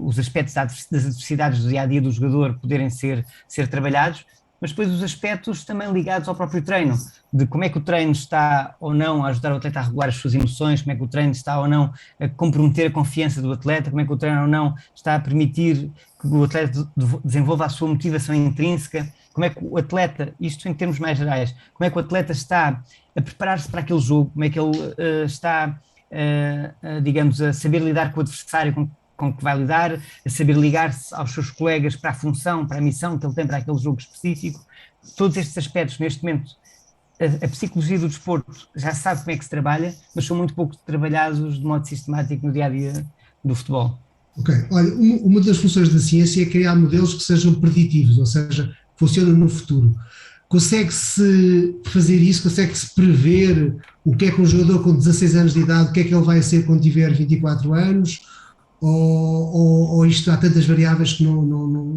os aspectos das adversidades do dia-a-dia do jogador poderem ser trabalhados, mas depois os aspectos também ligados ao próprio treino, de como é que o treino está ou não a ajudar o atleta a regular as suas emoções, como é que o treino está ou não a comprometer a confiança do atleta, como é que o treino ou não está a permitir que o atleta desenvolva a sua motivação intrínseca, como é que o atleta, isto em termos mais gerais, como é que o atleta está a preparar-se para aquele jogo, como é que ele está, digamos, a saber lidar com o adversário com que vai lidar, a saber ligar-se aos seus colegas para a função, para a missão que ele tem para aquele jogo específico. Todos estes aspectos, neste momento, a psicologia do desporto já sabe como é que se trabalha, mas são muito pouco trabalhados de modo sistemático no dia-a-dia do futebol. Ok, olha, uma das funções da ciência é criar modelos que sejam preditivos, ou seja, funcionam no futuro. Consegue-se fazer isso? Consegue-se prever o que é que um jogador com 16 anos de idade, o que é que ele vai ser quando tiver 24 anos? Ou isto há tantas variáveis que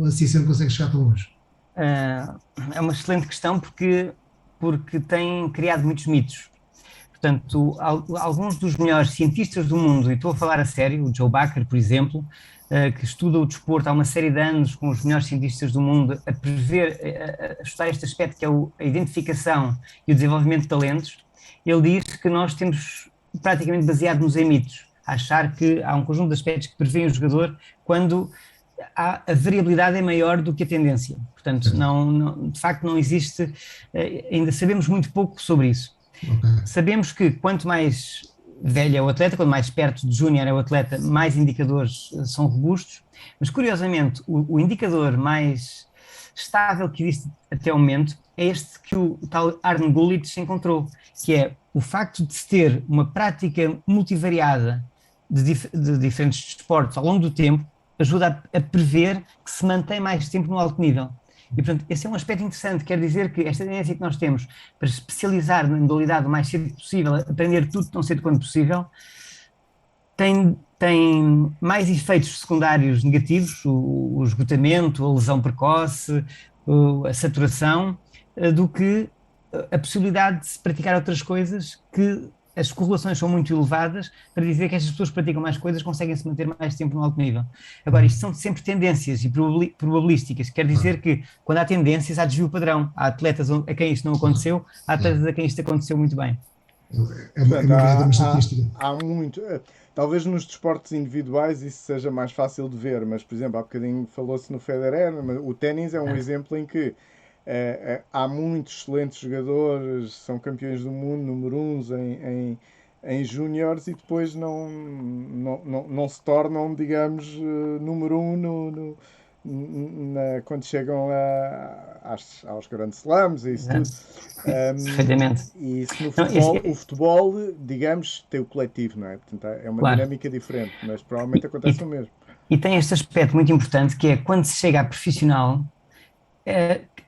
a ciência não consegue chegar tão longe? É uma excelente questão porque tem criado muitos mitos. Portanto, alguns dos melhores cientistas do mundo, e estou a falar a sério, o Joe Bucker, por exemplo, que estuda o desporto há uma série de anos com os melhores cientistas do mundo, a prever, a estudar este aspecto que é a identificação e o desenvolvimento de talentos, ele diz que nós temos praticamente baseado-nos em mitos, a achar que há um conjunto de aspectos que prevêem o jogador quando a variabilidade é maior do que a tendência. Portanto, de facto não existe, ainda sabemos muito pouco sobre isso. Sabemos que quanto mais velho é o atleta, quanto mais perto de júnior é o atleta, mais indicadores são robustos, mas curiosamente o indicador mais estável que existe até o momento é este que o tal Arne Gullit encontrou, que é o facto de se ter uma prática multivariada de diferentes desportos ao longo do tempo, ajuda a prever que se mantém mais tempo no alto nível. E, portanto, esse é um aspecto interessante, quer dizer que esta tendência que nós temos para especializar na modalidade o mais cedo possível, aprender tudo tão cedo quanto possível, tem mais efeitos secundários negativos, o esgotamento, a lesão precoce, a saturação, do que a possibilidade de se praticar outras coisas que as correlações são muito elevadas para dizer que estas pessoas que praticam mais coisas conseguem se manter mais tempo no alto nível. Agora, isto são sempre tendências e probabilísticas, quer dizer que quando há tendências há desvio padrão, há atletas a quem isto não aconteceu, há atletas a quem isto aconteceu muito bem. Uma estatística. Há muito, talvez nos desportos individuais isso seja mais fácil de ver, mas por exemplo há bocadinho falou-se no Federer, o ténis é um exemplo em que há muitos excelentes jogadores, são campeões do mundo, número 1 em júniores e depois não se tornam, digamos, número 1 quando chegam aos grandes slams e isso tudo. Perfeitamente. E isso no futebol, o futebol, digamos, tem o coletivo, não é? Portanto, é uma dinâmica diferente, mas provavelmente acontece o mesmo. E tem este aspecto muito importante que é quando se chega a profissional,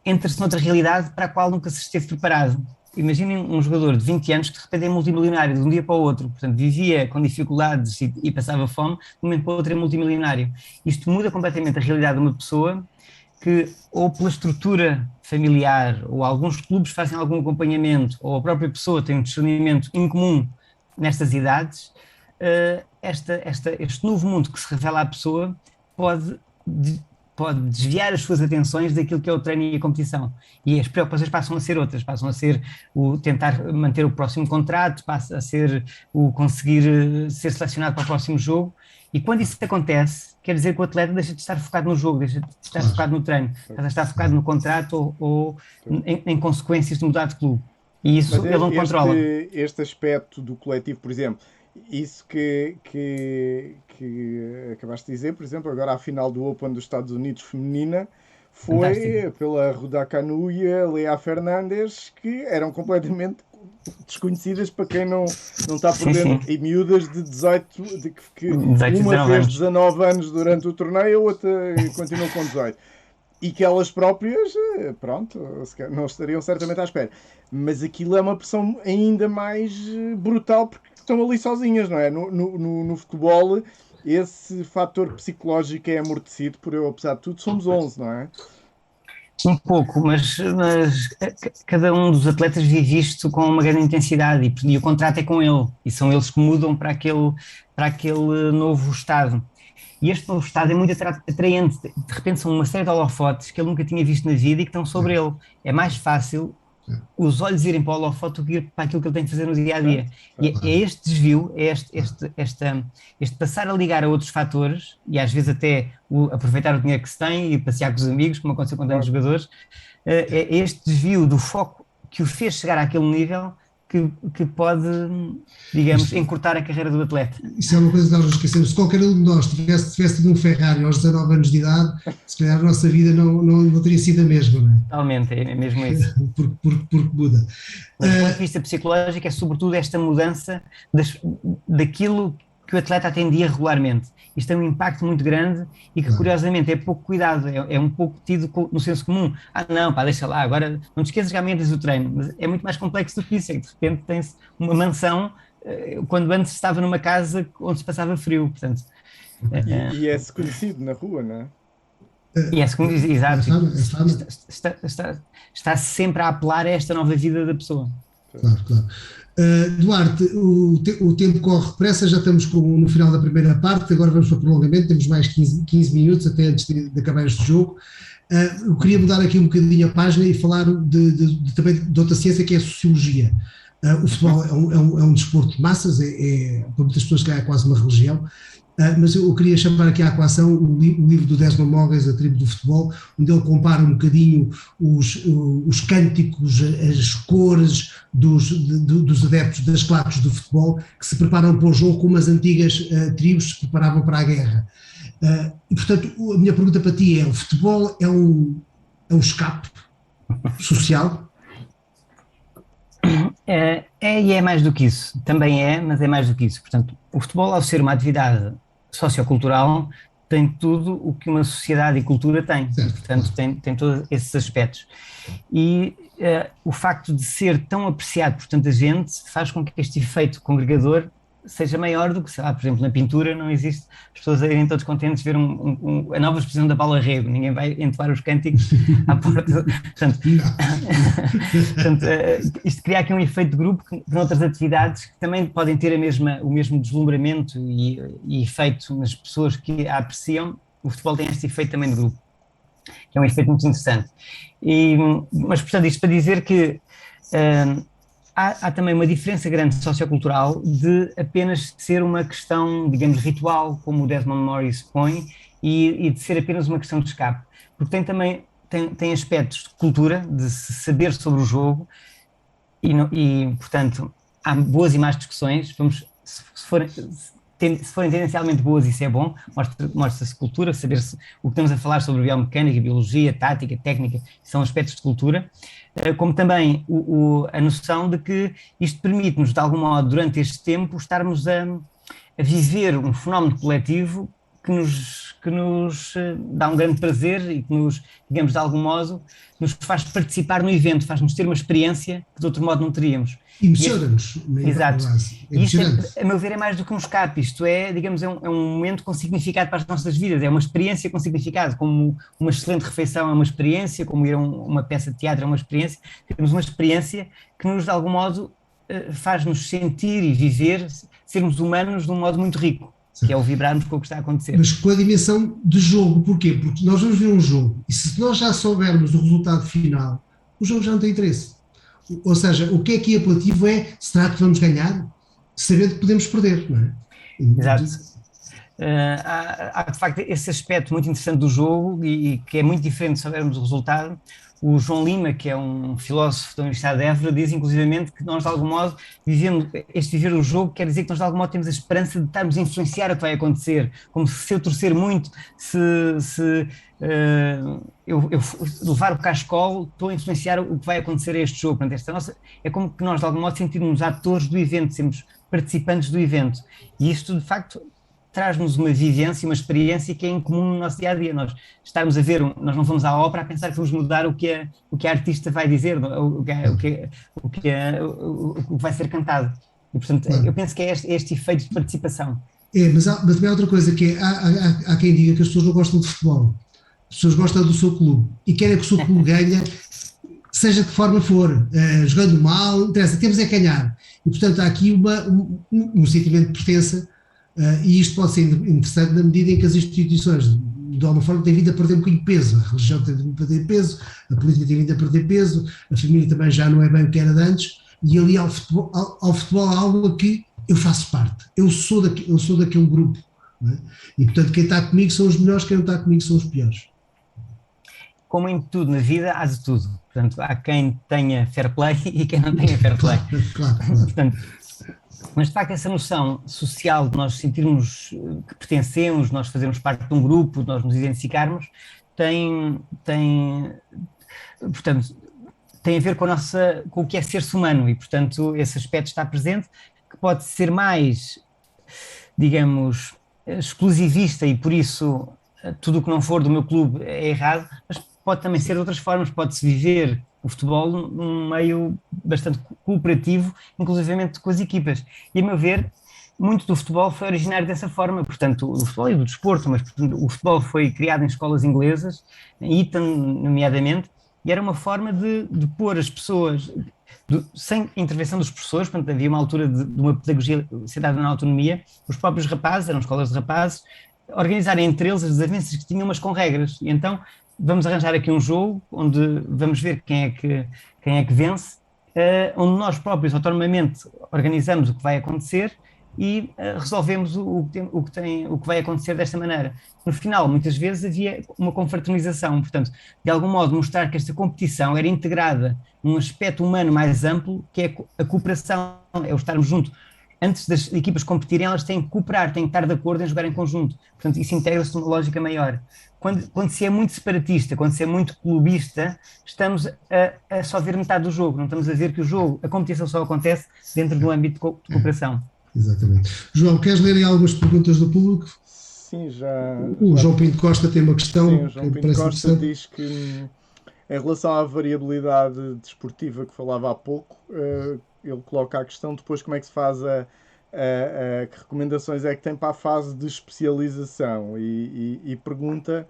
entra-se noutra realidade para a qual nunca se esteve preparado. Imaginem um jogador de 20 anos que de repente é multimilionário de um dia para o outro, portanto vivia com dificuldades e passava fome, de um momento para o outro é multimilionário. Isto muda completamente a realidade de uma pessoa que ou pela estrutura familiar ou alguns clubes fazem algum acompanhamento ou a própria pessoa tem um discernimento incomum nestas idades, este novo mundo que se revela à pessoa pode desviar as suas atenções daquilo que é o treino e a competição. E as preocupações passam a ser outras, passam a ser o tentar manter o próximo contrato, passa a ser o conseguir ser selecionado para o próximo jogo. E quando isso acontece, quer dizer que o atleta deixa de estar focado no jogo, deixa de estar focado no treino, passa a estar focado no contrato ou em consequências de mudar de clube. E isso ele não controla. Este aspecto do coletivo, por exemplo, isso que acabaste de dizer, por exemplo, agora a final do Open dos Estados Unidos feminina foi fantástico. Pela Ruda Canu e a Lea Fernandes, que eram completamente desconhecidas para quem não está por dentro, e miúdas de 18, uma fez 19 anos durante o torneio, a outra continuou com 18. E que elas próprias, pronto, não estariam certamente à espera. Mas aquilo é uma pressão ainda mais brutal porque estão ali sozinhas, não é? No futebol, esse fator psicológico é amortecido por eu, apesar de tudo, somos 11, não é? Um pouco, mas cada um dos atletas vive isto com uma grande intensidade e o contrato é com ele, e são eles que mudam para aquele novo estado. E este novo estado é muito atraente, de repente são uma série de holofotes que ele nunca tinha visto na vida e que estão sobre ele. É mais fácil os olhos irem para o holofote do que ir para aquilo que ele tem que fazer no dia a dia. E é este desvio, é este passar a ligar a outros fatores, e às vezes até aproveitar o dinheiro que se tem e passear com os amigos, como aconteceu com tantos jogadores, é este desvio do foco que o fez chegar àquele nível que pode, digamos, encurtar a carreira do atleta. Isso é uma coisa que nós não esquecemos. Se qualquer um de nós tivesse tido um Ferrari aos 19 anos de idade, se calhar a nossa vida não teria sido a mesma, não é? Totalmente, é mesmo isso. Porque muda. Mas do ponto de vista psicológico é sobretudo esta mudança daquilo que o atleta atendia regularmente. Isto tem um impacto muito grande e que, curiosamente, é pouco cuidado, é um pouco tido no senso comum. Não, pá, deixa lá, agora não te esqueças que amanhã tens o treino. Mas é muito mais complexo do que isso, é que de repente tens uma mansão quando antes estava numa casa onde se passava frio, portanto... E é-se conhecido na rua, não é? E exato, está sempre a apelar a esta nova vida da pessoa. Claro. Duarte, o tempo corre depressa, já estamos no final da primeira parte, agora vamos para o prolongamento, temos mais 15 minutos até antes de acabar este jogo. Eu queria mudar aqui um bocadinho a página e falar também de outra ciência que é a sociologia. O futebol é um desporto de massas, para muitas pessoas que é quase uma religião, mas eu queria chamar aqui à equação o livro do Desmond Morris, A Tribo do Futebol, onde ele compara um bocadinho os cânticos, as cores dos adeptos das claques do futebol que se preparam para o jogo como as antigas tribos se preparavam para a guerra. E, portanto, a minha pergunta para ti é: o futebol é um escape social? E é mais do que isso, também mas é mais do que isso. Portanto, o futebol, ao ser uma atividade sociocultural, tem tudo o que uma sociedade e cultura tem, portanto tem todos esses aspectos. E o facto de ser tão apreciado por tanta gente faz com que este efeito congregador seja maior do que, sei lá, por exemplo, na pintura não existe as pessoas irem todos contentes ver a nova exposição da Paula Rego, ninguém vai entoar os cânticos à porta. Portanto, isto cria aqui um efeito de grupo que noutras atividades que também podem ter o mesmo deslumbramento e efeito nas pessoas que a apreciam. O futebol tem este efeito também de grupo, que é um efeito muito interessante. Mas, portanto, isto para dizer que há também uma diferença grande sociocultural de apenas ser uma questão, digamos, ritual, como o Desmond Morris põe, e de ser apenas uma questão de escape. Porque tem aspectos de cultura, de se saber sobre o jogo, portanto, há boas e más discussões. Se forem tendencialmente boas, isso é bom, mostra-se cultura, saber o que estamos a falar sobre biomecânica, biologia, tática, técnica, são aspectos de cultura. Como também a noção de que isto permite-nos, de algum modo, durante este tempo, estarmos a viver um fenómeno coletivo que nos dá um grande prazer e que nos, digamos, de algum modo, nos faz participar no evento, faz-nos ter uma experiência que de outro modo não teríamos. Emociona-nos. Exato. E isto, a meu ver, é mais do que um escape. Isto é, digamos, é um momento com significado para as nossas vidas, é uma experiência com significado, como uma excelente refeição é uma experiência, como ir a uma peça de teatro é uma experiência. Temos uma experiência que nos, de algum modo, faz-nos sentir e viver, sermos humanos de um modo muito rico, que é o vibrarmos com o que está a acontecer. Mas com a dimensão de jogo, porquê? Porque nós vamos ver um jogo, e se nós já soubermos o resultado final, o jogo já não tem interesse. Ou seja, o que é apelativo será que vamos ganhar? Sabendo que podemos perder, não é? Exato. Há de facto esse aspecto muito interessante do jogo e que é muito diferente se soubermos o resultado. O João Lima, que é um filósofo da Universidade de Évora, diz inclusivamente que nós, de algum modo, viver o jogo quer dizer que nós, de algum modo, temos a esperança de estarmos a influenciar o que vai acontecer, como se eu torcer muito, eu levar o cascol, estou a influenciar o que vai acontecer a este jogo. Portanto, é como que nós, de algum modo, sentirmos atores do evento, sermos participantes do evento. E isto, de facto, traz-nos uma vivência, uma experiência que é incomum no nosso dia-a-dia. Nós estarmos a ver, nós não vamos à ópera a pensar que vamos mudar o que a artista vai dizer, o que vai ser cantado. E, portanto, eu penso que é este efeito de participação. Mas também há outra coisa, que é, há quem diga que as pessoas não gostam de futebol. As pessoas gostam do seu clube e querem que o seu clube ganhe, seja de que forma for, jogando mal, não interessa, temos é que ganhar. E, portanto, há aqui um sentimento de pertença, e isto pode ser interessante na medida em que as instituições, de alguma forma, têm vindo a perder um bocadinho de peso. A religião tem vindo a perder peso, a política tem vindo a perder peso, a família também já não é bem o que era de antes, e ali ao futebol há algo a que eu faço parte, eu sou daquele grupo, não é? E, portanto, quem está comigo são os melhores, quem não está comigo são os piores. Como em tudo na vida, há de tudo. Portanto, há quem tenha fair play e quem não tenha fair play. Claro. Portanto, mas, de facto, essa noção social de nós sentirmos que pertencemos, nós fazermos parte de um grupo, nós nos identificarmos, portanto, tem a ver com o que é ser-se humano e, portanto, esse aspecto está presente, que pode ser mais, digamos, exclusivista e, por isso, tudo o que não for do meu clube é errado, mas pode também ser de outras formas, pode-se viver o futebol num meio bastante cooperativo, inclusivamente com as equipas. E, a meu ver, muito do futebol foi originário dessa forma, portanto, do futebol e do desporto, mas portanto, o futebol foi criado em escolas inglesas, em Eton, nomeadamente, e era uma forma de pôr as pessoas, sem intervenção dos professores, portanto, havia uma altura de uma pedagogia centrada na autonomia, os próprios rapazes, eram escolas de rapazes, organizarem entre eles as desavenças que tinham, mas com regras. E então, vamos arranjar aqui um jogo onde vamos ver quem é que vence, onde nós próprios autonomamente organizamos o que vai acontecer e resolvemos o que vai acontecer desta maneira. No final, muitas vezes havia uma confraternização, portanto, de algum modo mostrar que esta competição era integrada num aspecto humano mais amplo, que é a cooperação, é o estarmos juntos. Antes das equipas competirem, elas têm que cooperar, têm que estar de acordo em jogar em conjunto. Portanto, isso integra-se numa lógica maior. Quando se é muito separatista, quando se é muito clubista, estamos a só ver metade do jogo. Não estamos a ver que a competição só acontece dentro do âmbito de cooperação. Exatamente. João, queres ler aí algumas perguntas do público? Sim, já. O João Pinto Costa tem uma questão. Sim, o João Pinto Costa diz que, em relação à variabilidade desportiva que falava há pouco, ele coloca a questão depois como é que se faz que recomendações é que tem para a fase de especialização e pergunta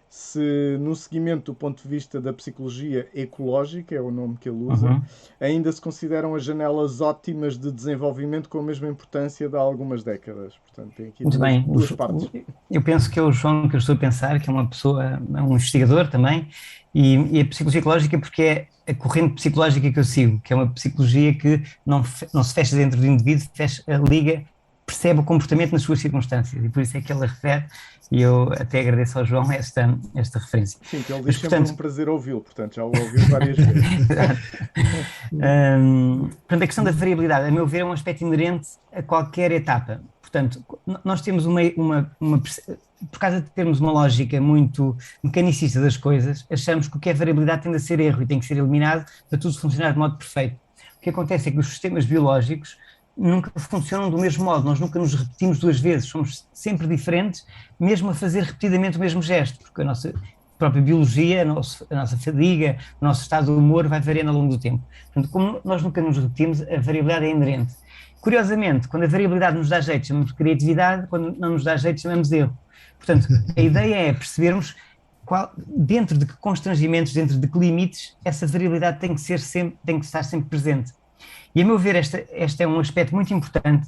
se no seguimento do ponto de vista da psicologia ecológica, é o nome que ele usa, ainda se consideram as janelas ótimas de desenvolvimento com a mesma importância de há algumas décadas. Portanto, tem aqui duas partes. Eu penso que é o João que eu estou a pensar, que é uma pessoa, um investigador também, e a psicologia ecológica porque é a corrente psicológica que eu sigo, que é uma psicologia que não se fecha dentro do indivíduo, liga, percebe o comportamento nas suas circunstâncias, e por isso é que ele refere, e eu até agradeço ao João esta referência. Sim, que ele diz sempre um prazer ouvi-lo, portanto já o ouviu várias vezes. Portanto, a questão da variabilidade, a meu ver, é um aspecto inerente a qualquer etapa. Portanto, nós temos por causa de termos uma lógica muito mecanicista das coisas, achamos que o que é variabilidade tende a ser erro e tem que ser eliminado para tudo funcionar de modo perfeito. O que acontece é que os sistemas biológicos nunca funcionam do mesmo modo, nós nunca nos repetimos duas vezes, somos sempre diferentes, mesmo a fazer repetidamente o mesmo gesto, porque a nossa própria biologia, a nossa fadiga, o nosso estado de humor vai variando ao longo do tempo. Portanto, como nós nunca nos repetimos, a variabilidade é inerente. Curiosamente, quando a variabilidade nos dá jeito, chamamos de criatividade, quando não nos dá jeito, chamamos de erro. Portanto, a ideia é percebermos dentro de que constrangimentos, dentro de que limites, essa variabilidade tem que estar sempre presente. E, a meu ver, este é um aspecto muito importante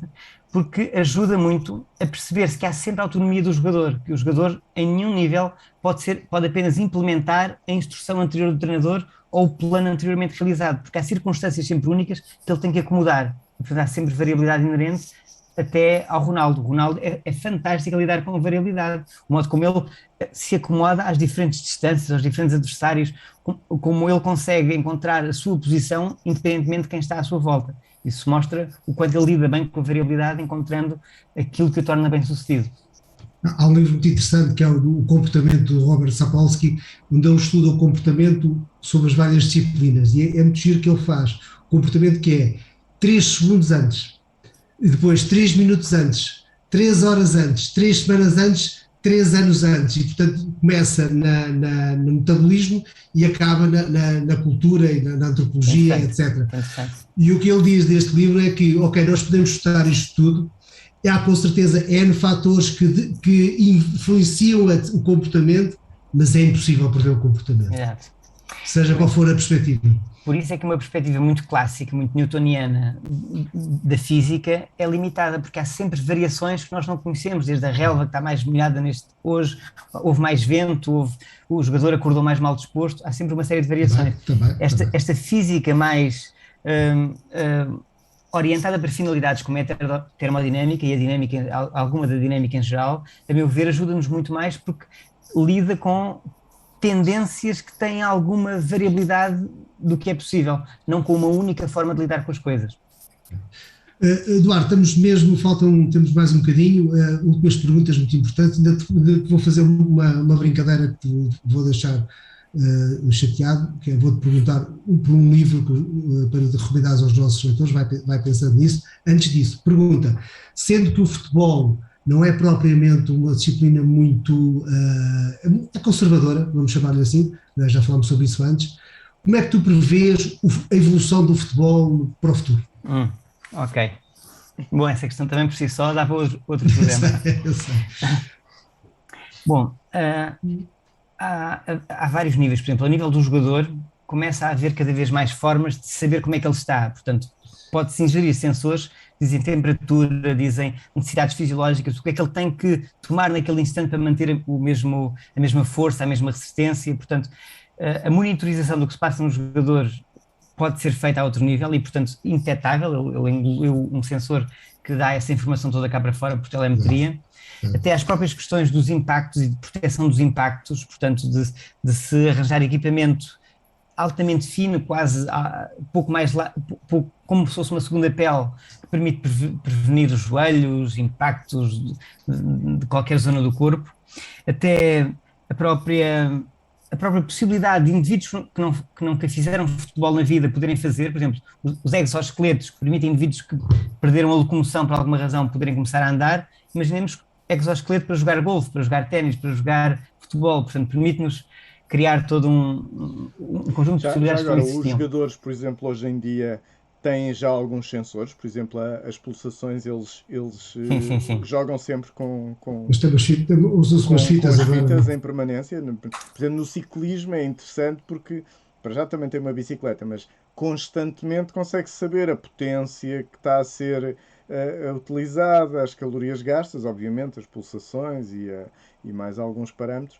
porque ajuda muito a perceber-se que há sempre a autonomia do jogador, que o jogador, em nenhum nível, pode apenas implementar a instrução anterior do treinador ou o plano anteriormente realizado, porque há circunstâncias sempre únicas que ele tem que acomodar. E, portanto, há sempre variabilidade inerente até ao Ronaldo. O Ronaldo é fantástico a lidar com a variabilidade, o modo como ele se acomoda às diferentes distâncias, aos diferentes adversários, como ele consegue encontrar a sua posição independentemente de quem está à sua volta. Isso mostra o quanto ele lida bem com a variabilidade, encontrando aquilo que o torna bem sucedido. Há um livro muito interessante que é o Comportamento do Robert Sapolsky, onde ele estuda o comportamento sobre as várias disciplinas, e é muito giro que ele faz. O comportamento que é 3 segundos antes, e depois 3 minutos antes, 3 horas antes, 3 semanas antes, 3 anos antes, e portanto começa no metabolismo e acaba na cultura e na antropologia, etc. E o que ele diz deste livro é que, ok, nós podemos estudar isto tudo, há com certeza N fatores que influenciam o comportamento, mas é impossível prever o comportamento, seja qual for a perspectiva. Por isso é que uma perspectiva muito clássica, muito newtoniana da física é limitada, porque há sempre variações que nós não conhecemos, desde a relva que está mais molhada hoje, houve mais vento, o jogador acordou mais mal disposto, há sempre uma série de variações. Também. Esta física mais orientada para finalidades como é a termodinâmica e a dinâmica, alguma da dinâmica em geral, a meu ver, ajuda-nos muito mais porque lida com tendências que têm alguma variabilidade do que é possível, não com uma única forma de lidar com as coisas. Eduardo, temos mais um bocadinho, últimas perguntas muito importantes, ainda vou fazer uma brincadeira que te vou deixar chateado, que é, vou-te perguntar por um livro para recomendares aos nossos leitores, vai pensando nisso. Antes disso, pergunta, sendo que o futebol não é propriamente uma disciplina muito conservadora, vamos chamar-lhe assim, né, já falámos sobre isso antes, como é que tu prevês a evolução do futebol para o futuro? Ok. Bom, essa questão também por si só dá para outro programa. Eu sei. Bom, há vários níveis. Por exemplo, ao nível do jogador, começa a haver cada vez mais formas de saber como é que ele está. Portanto, pode-se ingerir sensores, dizem temperatura, dizem necessidades fisiológicas, o que é que ele tem que tomar naquele instante para manter a mesma força, a mesma resistência. Portanto, a monitorização do que se passa no jogador pode ser feita a outro nível e, portanto, indetetável. Ele engoliu um sensor que dá essa informação toda cá para fora por telemetria. Até às próprias questões dos impactos e de proteção dos impactos, portanto, de se arranjar equipamento altamente fino, quase pouco mais como se fosse uma segunda pele, que permite prevenir os joelhos, impactos de qualquer zona do corpo, até a própria possibilidade de indivíduos que nunca fizeram futebol na vida poderem fazer, por exemplo, os exoesqueletos que permitem indivíduos que perderam a locomoção por alguma razão poderem começar a andar. Imaginemos exoesqueleto para jogar golfe, para jogar ténis, para jogar futebol, portanto permite-nos criar todo um conjunto de possibilidades. Já agora, os jogadores, por exemplo, hoje em dia têm já alguns sensores, por exemplo, as pulsações, eles sim. jogam sempre com as fitas em permanência. Por exemplo, no ciclismo é interessante porque, para já também tem uma bicicleta, mas constantemente consegue saber a potência que está a ser utilizada, as calorias gastas, obviamente, as pulsações e mais alguns parâmetros.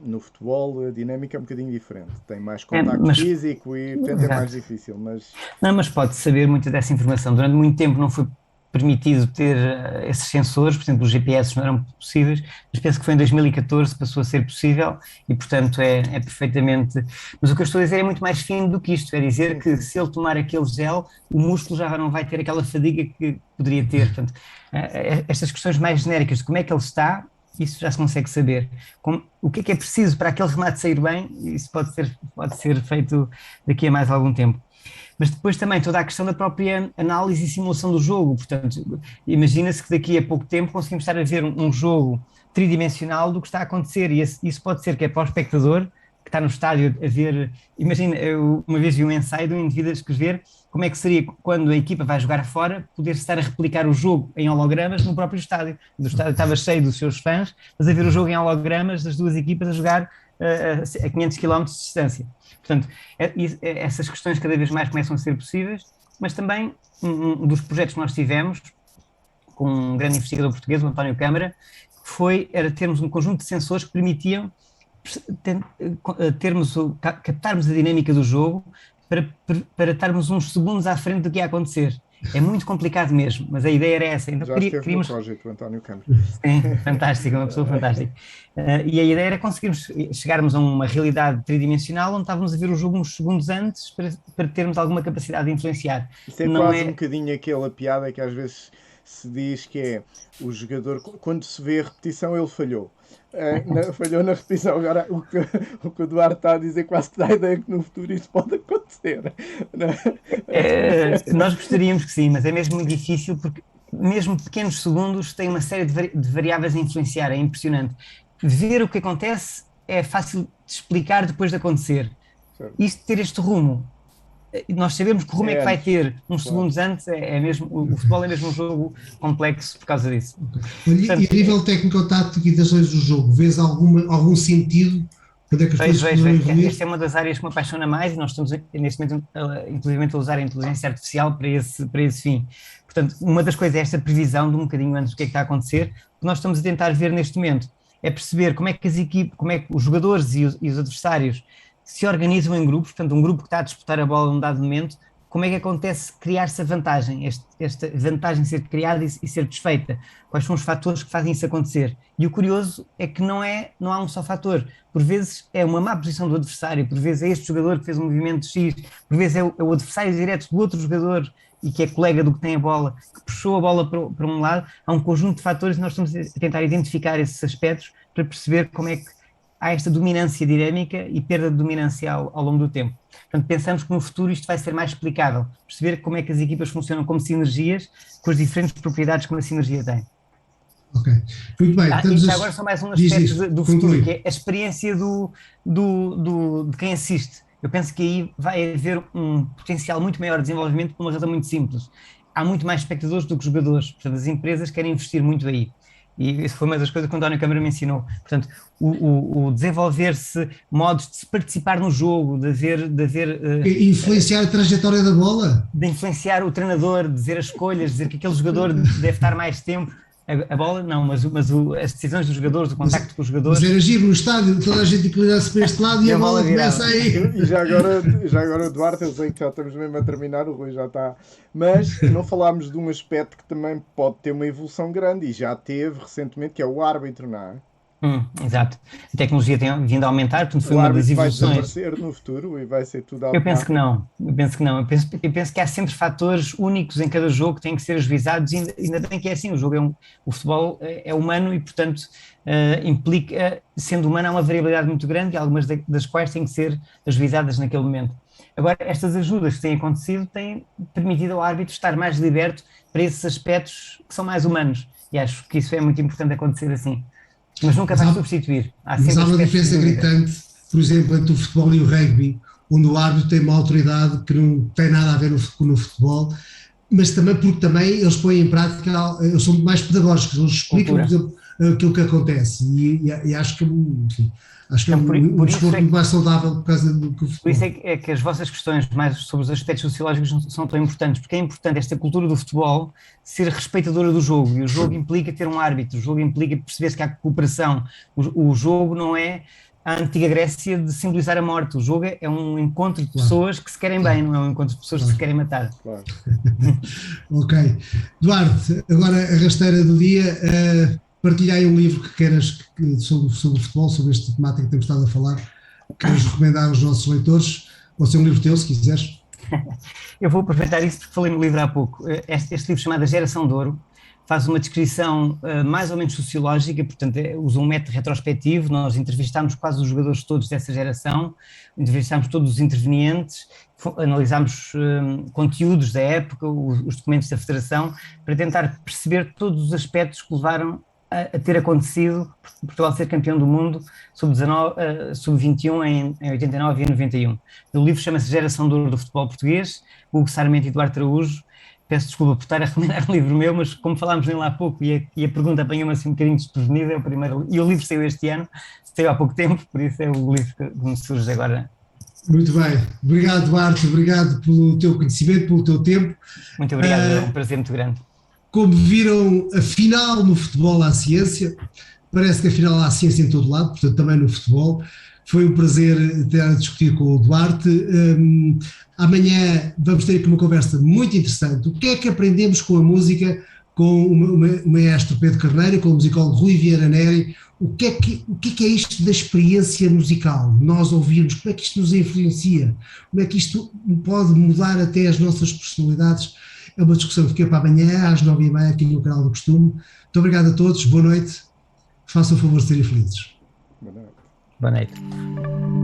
No futebol a dinâmica é um bocadinho diferente, tem mais contacto físico e portanto é mais difícil, mas pode saber muita dessa informação. Durante muito tempo não foi permitido ter esses sensores, por exemplo os GPS não eram possíveis, mas penso que foi em 2014 passou a ser possível e portanto é perfeitamente, mas o que eu estou a dizer é muito mais fino do que isto, é dizer que se ele tomar aquele gel, o músculo já não vai ter aquela fadiga que poderia ter. Portanto, estas questões mais genéricas de como é que ele está, isso já se consegue saber. O que é preciso para aquele remate sair bem, isso pode ser feito daqui a mais algum tempo. Mas depois também toda a questão da própria análise e simulação do jogo. Portanto, imagina-se que daqui a pouco tempo conseguimos estar a ver um jogo tridimensional do que está a acontecer, e isso pode ser que é para o espectador que está no estádio a ver. Imagina, eu uma vez vi um ensaio de um indivíduo a escrever como é que seria quando a equipa vai jogar fora poder estar a replicar o jogo em hologramas no próprio estádio. O estádio estava cheio dos seus fãs, mas a ver o jogo em hologramas das duas equipas a jogar a 500 km de distância. Portanto, essas questões cada vez mais começam a ser possíveis, mas também um dos projetos que nós tivemos com um grande investigador português, o António Câmara, era termos um conjunto de sensores que permitiam captarmos a dinâmica do jogo para estarmos uns segundos à frente do que ia acontecer. É muito complicado mesmo, mas a ideia era essa. Então, já esteve no projeto, o António Câmara. Sim, fantástico, uma pessoa fantástica. E a ideia era conseguirmos chegarmos a uma realidade tridimensional onde estávamos a ver o jogo uns segundos antes para termos alguma capacidade de influenciar. Isso é quase um bocadinho aquela piada que às vezes se diz que é o jogador, quando se vê a repetição, ele falhou. Falhou na repetição. Agora, o que o Eduardo está a dizer quase que dá a ideia que no futuro isso pode acontecer. Nós gostaríamos que sim, mas é mesmo muito difícil porque mesmo pequenos segundos, têm uma série de variáveis a influenciar, é impressionante. Ver o que acontece é fácil de explicar depois de acontecer. Certo. Isto ter este rumo, nós sabemos que rumo é que vai ter uns segundos antes, é mesmo, o futebol é mesmo um jogo complexo por causa disso. Okay. Portanto, e a nível técnico-tático e das leis do jogo, vês algum sentido? Quando é que as coisas podem evoluir? Esta é uma das áreas que me apaixona mais e nós estamos neste momento inclusive a usar a inteligência artificial para esse fim. Portanto, uma das coisas é esta previsão de um bocadinho antes do que é que está a acontecer, que nós estamos a tentar ver neste momento, é perceber como é que as equipes, como é que os jogadores e os adversários se organizam em grupos, portanto um grupo que está a disputar a bola num dado momento, como é que acontece criar-se a vantagem, esta vantagem ser criada e ser desfeita, quais são os fatores que fazem isso acontecer. E o curioso é que não há um só fator, por vezes é uma má posição do adversário, por vezes é este jogador que fez um movimento X, por vezes é o adversário direto do outro jogador e que é colega do que tem a bola, que puxou a bola para um lado, há um conjunto de fatores e nós estamos a tentar identificar esses aspectos para perceber como é que há esta dominância dinâmica e perda de dominância ao longo do tempo. Portanto, pensamos que no futuro isto vai ser mais explicável, perceber como é que as equipas funcionam como sinergias, com as diferentes propriedades que uma sinergia tem. Ok, muito bem. E agora só mais um aspecto do futuro, que é a experiência de quem assiste. Eu penso que aí vai haver um potencial muito maior de desenvolvimento por uma razão muito simples. Há muito mais espectadores do que jogadores, portanto as empresas querem investir muito aí. E isso foi uma das coisas que o António Câmara me ensinou. Portanto, o desenvolver-se modos de se participar no jogo, de haver influenciar a trajetória da bola? De influenciar o treinador, de dizer as escolhas, dizer que aquele jogador deve estar mais tempo. A bola não, mas as decisões dos jogadores, o contacto com os jogadores. Mas era giro no estádio, toda a gente inclinasse para este lado e a bola começa aí. E já agora, Duarte, eu sei que já estamos mesmo a terminar, o Rui já está. Mas não falámos de um aspecto que também pode ter uma evolução grande e já teve recentemente, que é o árbitro, não é? Exato. A tecnologia tem vindo a aumentar, portanto foi uma das evoluções. Vai desaparecer no futuro e vai ser tudo automático? Eu penso que não. Eu penso que há sempre fatores únicos em cada jogo que têm que ser ajuizados, e ainda bem que é assim, o futebol é humano e, portanto, implica, sendo humano, há uma variabilidade muito grande e algumas das quais têm que ser ajuizadas naquele momento. Agora, estas ajudas que têm acontecido têm permitido ao árbitro estar mais liberto para esses aspectos que são mais humanos, e acho que isso é muito importante acontecer assim. Mas nunca vai substituir. Mas há uma diferença gritante, por exemplo, entre o futebol e o rugby, onde o árbitro tem uma autoridade que não tem nada a ver no futebol, mas também porque eles põem em prática, eles são mais pedagógicos, eles explicam, por exemplo, aquilo que acontece, e acho que, enfim, é um desporto muito mais saudável por causa do que o futebol. Por isso é que as vossas questões mais sobre os aspectos sociológicos são tão importantes, porque é importante esta cultura do futebol ser respeitadora do jogo, e o jogo implica ter um árbitro, o jogo implica perceber-se que há cooperação, o jogo não é a antiga Grécia de simbolizar a morte, o jogo é um encontro de pessoas que se querem bem, não é um encontro de pessoas que se querem matar. Claro. Ok. Duarte, agora a rasteira do dia, partilhai um livro que queiras sobre o futebol, sobre esta temática que temos estado a falar, queres recomendar aos nossos leitores, ou ser um livro teu, se quiseres. Eu vou aproveitar isso porque falei no livro há pouco. Este livro chamado A Geração de Ouro faz uma descrição mais ou menos sociológica, portanto usa um método retrospectivo. Nós entrevistámos quase os jogadores todos dessa geração, entrevistámos todos os intervenientes, analisámos conteúdos da época, os documentos da Federação, para tentar perceber todos os aspectos que levaram a ter acontecido Portugal ser campeão do mundo sub-21 em 89 e em 91. O livro chama-se Geração de Ouro do Futebol Português, Hugo Sarmento e Duarte Araújo. Peço desculpa por estar a recomendar um livro meu, mas como falámos nele há pouco e a pergunta apanhou-me assim um bocadinho desprevenida, é o primeiro, e o livro saiu este ano, saiu há pouco tempo, por isso é o livro que me surge agora. Muito bem, obrigado Duarte, obrigado pelo teu conhecimento, pelo teu tempo. Muito obrigado, é um prazer muito grande. Como viram, afinal no futebol há ciência, parece que afinal há ciência em todo lado, portanto também no futebol. Foi um prazer ter a discutir com o Duarte. Amanhã vamos ter aqui uma conversa muito interessante. O que é que aprendemos com a música, com o maestro Pedro Carneiro, com o musicólogo Rui Vieira Neri? O que é isto da experiência musical? Nós ouvimos, como é que isto nos influencia? Como é que isto pode mudar até as nossas personalidades? É uma discussão que fica para amanhã, às 9h30, aqui no canal do Costume. Muito obrigado a todos, boa noite. Façam o favor de serem felizes. Boa noite. Boa noite.